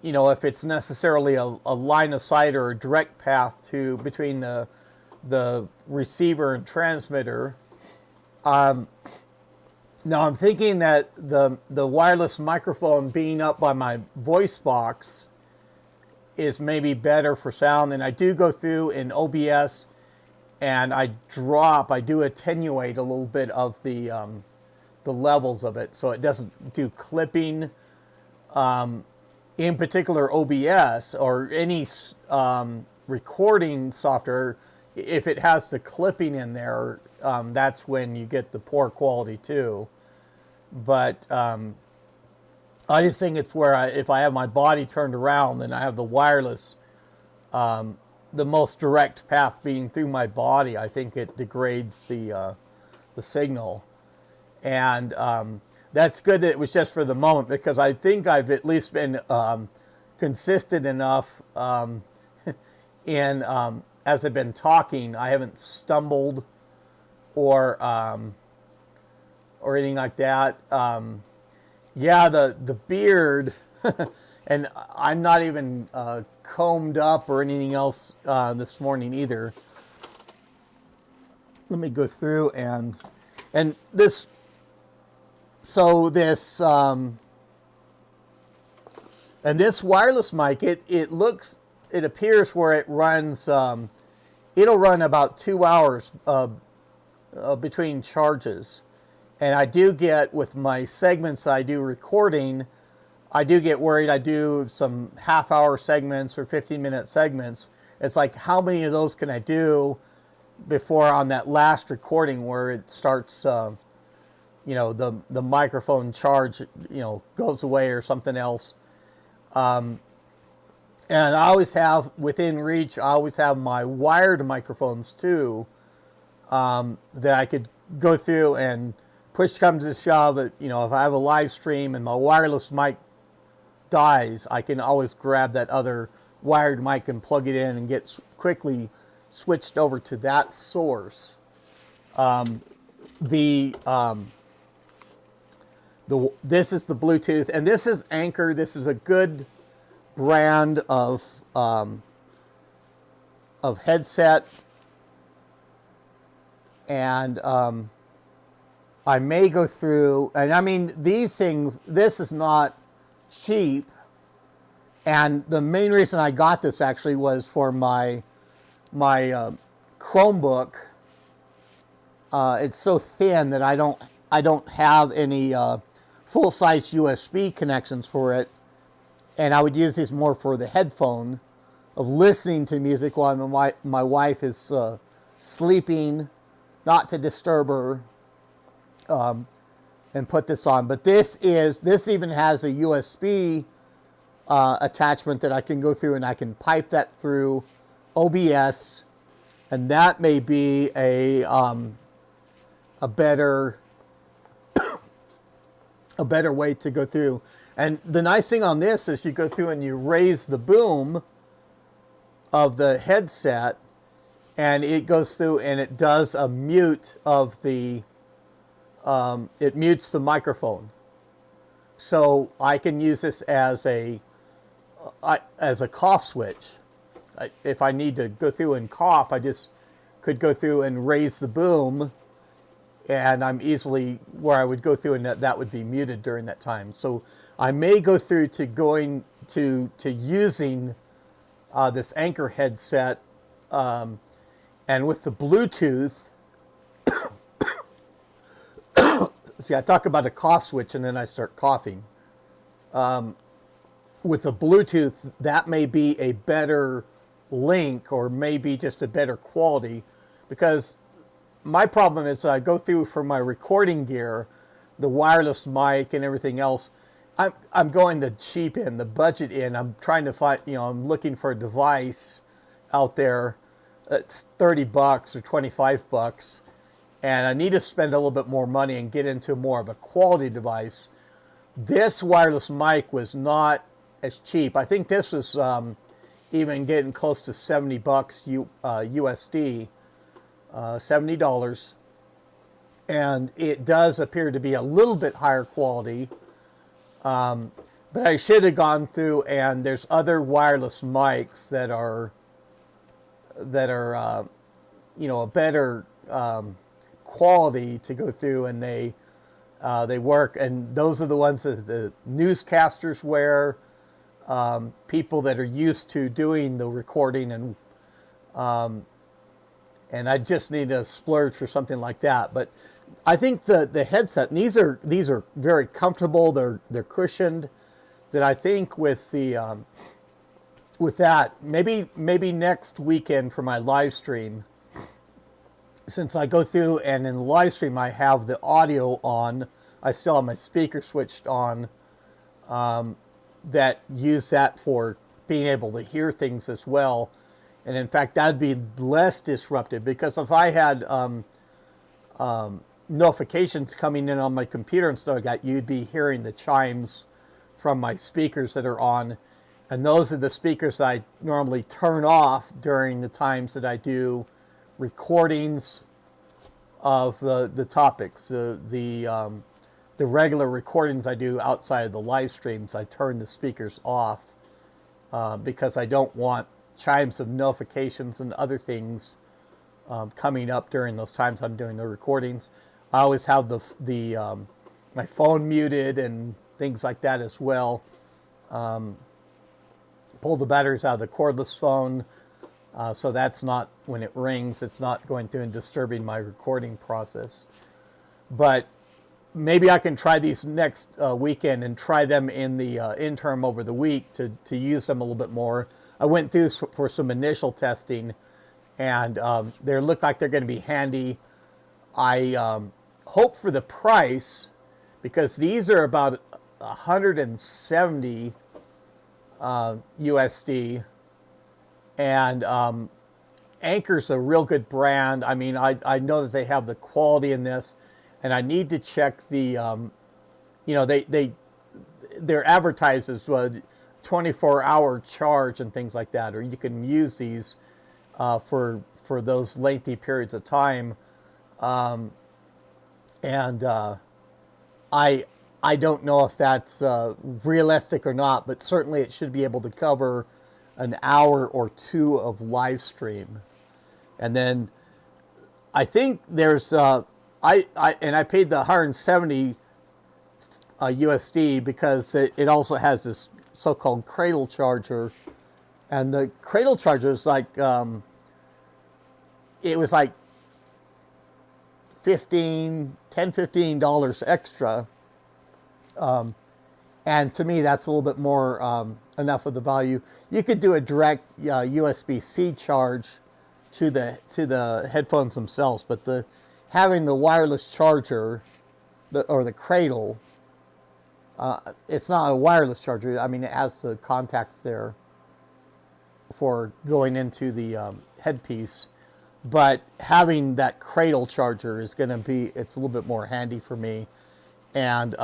A: if it's necessarily a line of sight or a direct path between the receiver and transmitter. Now I'm thinking that the wireless microphone being up by my voice box is maybe better for sound. And I do go through in OBS and I do attenuate a little bit of the levels of it so it doesn't do clipping. In particular, OBS or any recording software, if it has the clipping in there, that's when you get the poor quality too. But I just think it's where if I have my body turned around, then I have the wireless, the most direct path being through my body. I think it degrades the signal, and that's good that it was just for the moment, because I think I've at least been consistent enough in as I've been talking. I haven't stumbled or anything like that. Yeah, the beard, and I'm not even combed up or anything else this morning either. Let me go through and this. So this and this wireless mic, it appears where it runs. It'll run about 2 hours between charges. And I do get, with my segments I do recording, I do get worried. I do some half-hour segments or 15-minute segments. It's like, how many of those can I do before on that last recording where it starts, the microphone charge, goes away or something else. And I always have, within reach, I always have my wired microphones too, that I could go through and push comes to shove. If I have a live stream and my wireless mic dies, I can always grab that other wired mic and plug it in and get quickly switched over to that source. This is the Bluetooth, and this is Anker. This is a good brand of headset, and I may go through, and I mean, these things, this is not cheap, and the main reason I got this actually was for my Chromebook. It's so thin that I don't have any full-size USB connections for it, and I would use these more for the headphone of listening to music while my wife is sleeping, not to disturb her, and put this on. But this even has a USB attachment that I can go through, and I can pipe that through OBS, and that may be a better a better way to go through. And the nice thing on this is you go through and you raise the boom of the headset, and it goes through and it does a mute of the it mutes the microphone. So I can use this as a cough switch. If I need to go through and cough, I just could go through and raise the boom, and I'm easily where I would go through, and that would be muted during that time. So I may go through to going to using this Anker headset, and with the Bluetooth. See, I talk about a cough switch and then I start coughing. With the Bluetooth, that may be a better link, or maybe just a better quality, because my problem is I go through for my recording gear, the wireless mic and everything else. I'm going the cheap end, the budget end. I'm trying to find, I'm looking for a device out there that's $30 or $25, and I need to spend a little bit more money and get into more of a quality device. This wireless mic was not as cheap. I think this was even getting close to $70 USD, $70, and it does appear to be a little bit higher quality. But I should have gone through, and there's other wireless mics that are a better quality to go through, and they work, and those are the ones that the newscasters wear, people that are used to doing the recording, and I just need to splurge for something like that. But I think the headset, and these are very comfortable. They're cushioned. That I think with the with that, maybe next weekend for my live stream, since I go through and in the live stream I have the audio on, I still have my speaker switched on, that use that for being able to hear things as well. And in fact, that'd be less disruptive, because if I had notifications coming in on my computer and stuff like that, you'd be hearing the chimes from my speakers that are on. And those are the speakers I normally turn off during the times that I do recordings of the topics. The regular recordings I do outside of the live streams, I turn the speakers off because I don't want chimes of notifications and other things coming up during those times I'm doing the recordings. I always have my phone muted and things like that as well. Pull the batteries out of the cordless phone, so that's not, when it rings, it's not going through and disturbing my recording process. But maybe I can try these next weekend and try them in the interim over the week to use them a little bit more. I went through for some initial testing, and they look like they're going to be handy. I hope for the price, because these are about 170 USD, and Anker's a real good brand. I mean, I know that they have the quality in this, and I need to check the, their advertises 24-hour charge and things like that, or you can use these for those lengthy periods of time. I I don't know if that's realistic or not, but certainly it should be able to cover an hour or two of live stream. And then I think there's I paid the 170 USD because it also has this so-called cradle charger, and the cradle charger is like it was like $15 extra, and to me that's a little bit more enough of the value. You could do a direct USB-C charge to the headphones themselves, but having the wireless charger or the cradle, it's not a wireless charger. I mean, it has the contacts there for going into the headpiece, but having that cradle charger is going to it's a little bit more handy for me. And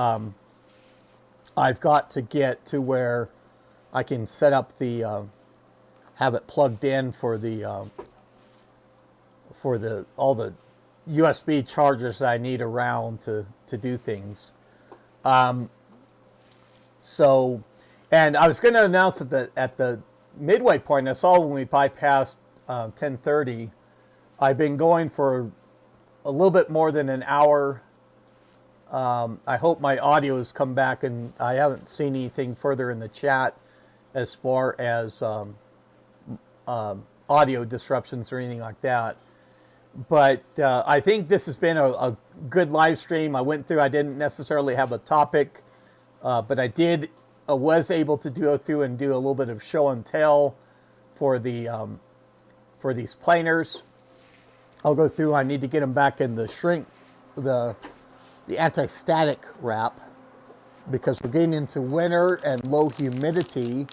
A: I've got to get to where I can set up have it plugged in for all the USB chargers that I need around to do things. So, and I was going to announce at the midway point, I saw when we bypassed 10:30, I've been going for a little bit more than an hour. I hope my audio has come back, and I haven't seen anything further in the chat as far as audio disruptions or anything like that. But I think this has been a good live stream. I didn't necessarily have a topic, but I was able to go through and do a little bit of show and tell for these planers. I'll go through. I need to get them back in the anti-static wrap, because we're getting into winter and low humidity,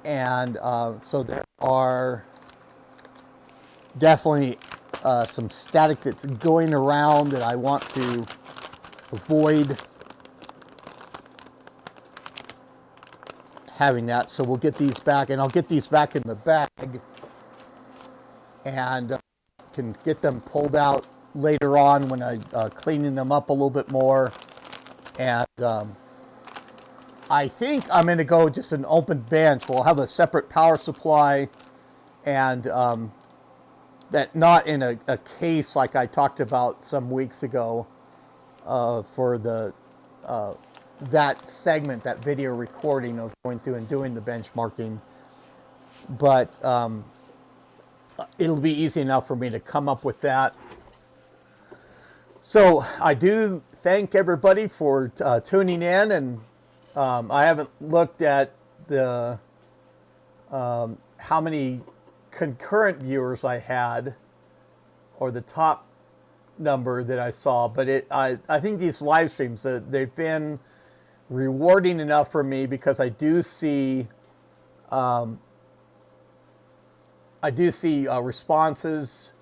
A: and so there are definitely some static that's going around that I want to avoid having that. So we'll get these back, and I'll get these back in the bag, and can get them pulled out later on when I cleaning them up a little bit more. And I think I'm going to go just an open bench. We'll have a separate power supply, and that not in a case like I talked about some weeks ago for that segment, that video recording of going through and doing the benchmarking. But it'll be easy enough for me to come up with that. So I do thank everybody for tuning in, and I haven't looked at the how many concurrent viewers I had, or the top number that I saw, but I think these live streams, they've been rewarding enough for me, because I do see responses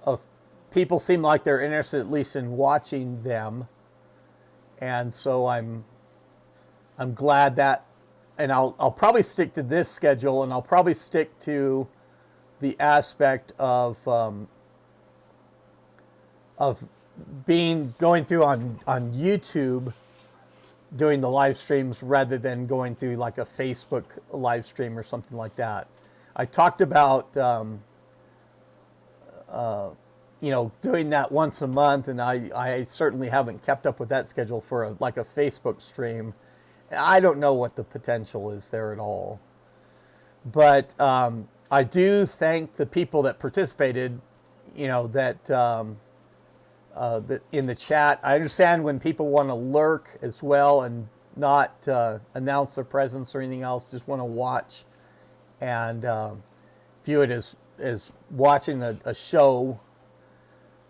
A: of people seem like they're interested at least in watching them, and so I'm glad that. And I'll probably stick to this schedule, and I'll probably stick to the aspect of going through on YouTube, doing the live streams, rather than going through like a Facebook live stream or something like that. I talked about doing that once a month, and I certainly haven't kept up with that schedule for a Facebook stream. I don't know what the potential is there at all. But I do thank the people that participated, that in the chat. I understand when people want to lurk as well and not announce their presence or anything else, just want to watch and view it as watching a show.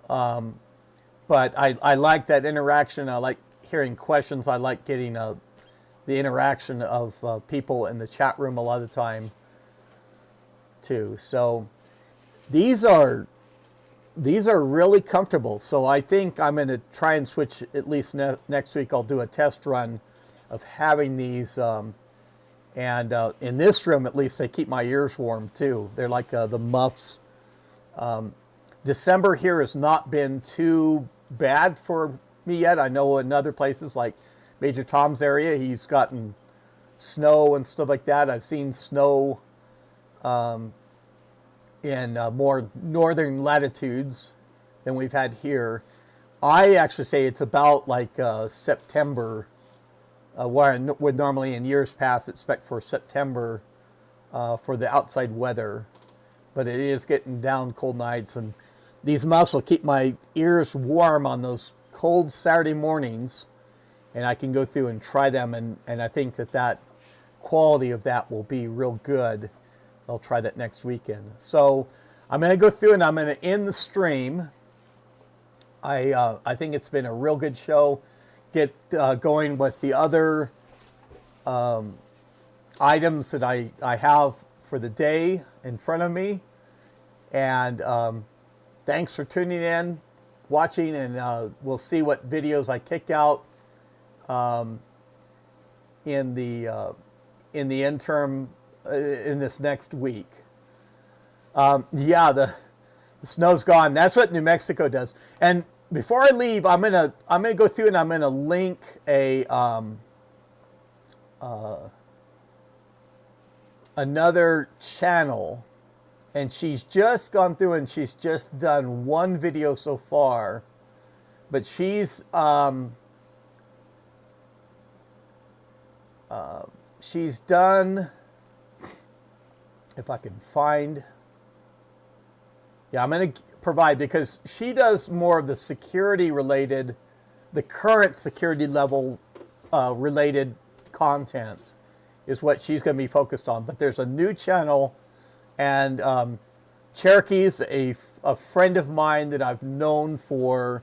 A: But I like that interaction. I like hearing questions. I like getting the interaction of people in the chat room a lot of the time too. So these are really comfortable. So I think I'm going to try and switch at least next week. I'll do a test run of having these. And in this room, at least, they keep my ears warm too. They're like the muffs. December here has not been too bad for me yet. I know in other places like Major Tom's area, he's gotten snow and stuff like that. I've seen snow in more northern latitudes than we've had here. I actually say it's about like September, where I would normally in years past expect for September for the outside weather. But it is getting down cold nights, and these muffs will keep my ears warm on those cold Saturday mornings, and I can go through and try them, and I think that quality of that will be real good. I'll try that next weekend. So I'm going to go through and I'm going to end the stream. I think it's been a real good show. Get going with the other items that I have for the day in front of me. And thanks for tuning in, watching, and we'll see what videos I kick out in the interim in this next week. Yeah, the snow's gone. That's what New Mexico does. And before I leave, I'm gonna go through and I'm gonna link another channel, and she's just gone through and she's just done one video so far, but she's done, if I can find, yeah, I'm going to provide, because she does more of the security related, the current security level related content is what she's going to be focused on. But there's a new channel, and Cherokee's a friend of mine that I've known for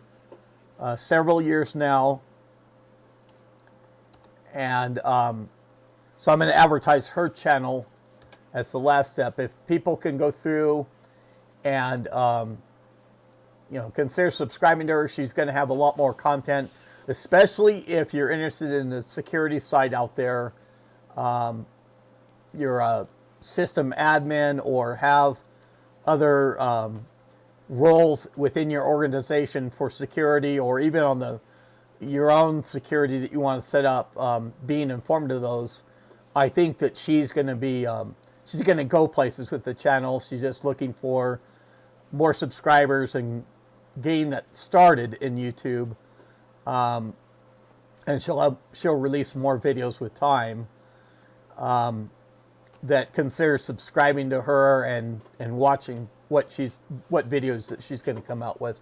A: several years now. And so I'm going to advertise her channel as the last step. If people can go through and consider subscribing to her, she's going to have a lot more content, especially if you're interested in the security side out there. You're a system admin or have other roles within your organization for security, or even on your own security that you want to set up, being informed of those. I think that she's going to be, she's going to go places with the channel. She's just looking for more subscribers and getting that started in YouTube. And she'll release more videos with time that consider subscribing to her and watching what videos that she's going to come out with.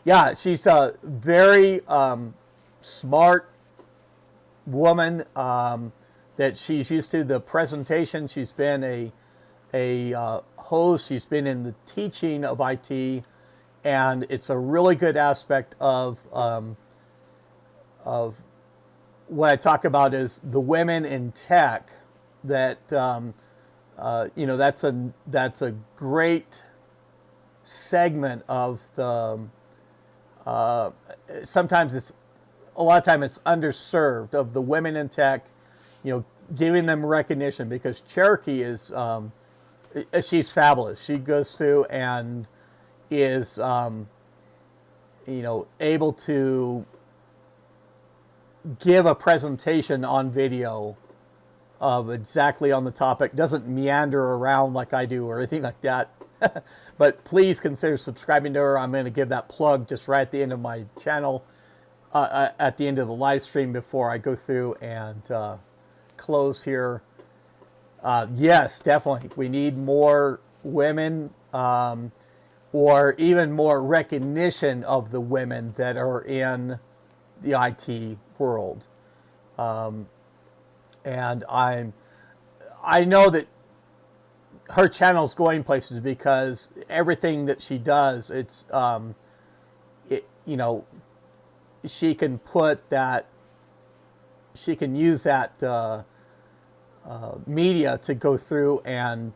A: Yeah, she's a very smart woman, that she's used to the presentation. She's been a host. She's been in the teaching of IT, and it's a really good aspect of what I talk about is the women in tech. That that's a great segment of the. Sometimes it's a lot of time it's underserved of the women in tech, giving them recognition, because Cherokee is she's fabulous. She goes through and is able to give a presentation on video of exactly on the topic, doesn't meander around like I do or anything like that. But please consider subscribing to her. I'm going to give that plug just right at the end of my channel, at the end of the live stream, before I go through and close here. Yes, definitely. We need more women, or even more recognition of the women that are in the IT world. And I know that her channel's going places because everything that she does, it's she can put that, she can use that media to go through and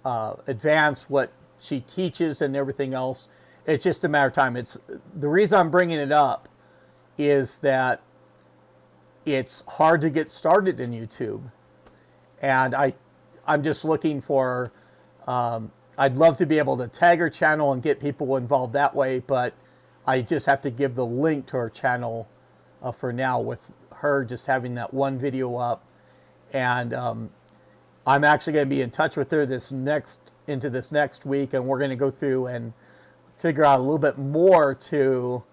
A: advance what she teaches and everything else. It's just a matter of time. It's the reason I'm bringing it up is that it's hard to get started in YouTube, and I'm just looking for, I'd love to be able to tag her channel and get people involved that way, but I just have to give the link to her channel for now, with her just having that one video up. And I'm actually going to be in touch with her into this next week, and we're going to go through and figure out a little bit more to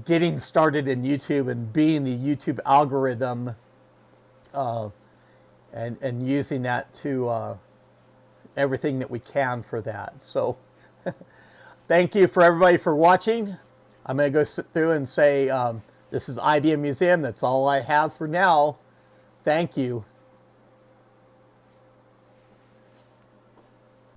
A: getting started in YouTube and being the YouTube algorithm, and using that to everything that we can for that. So thank you for everybody for watching. I'm going to go sit through and say, this is IBM Museum. That's all I have for now. Thank you.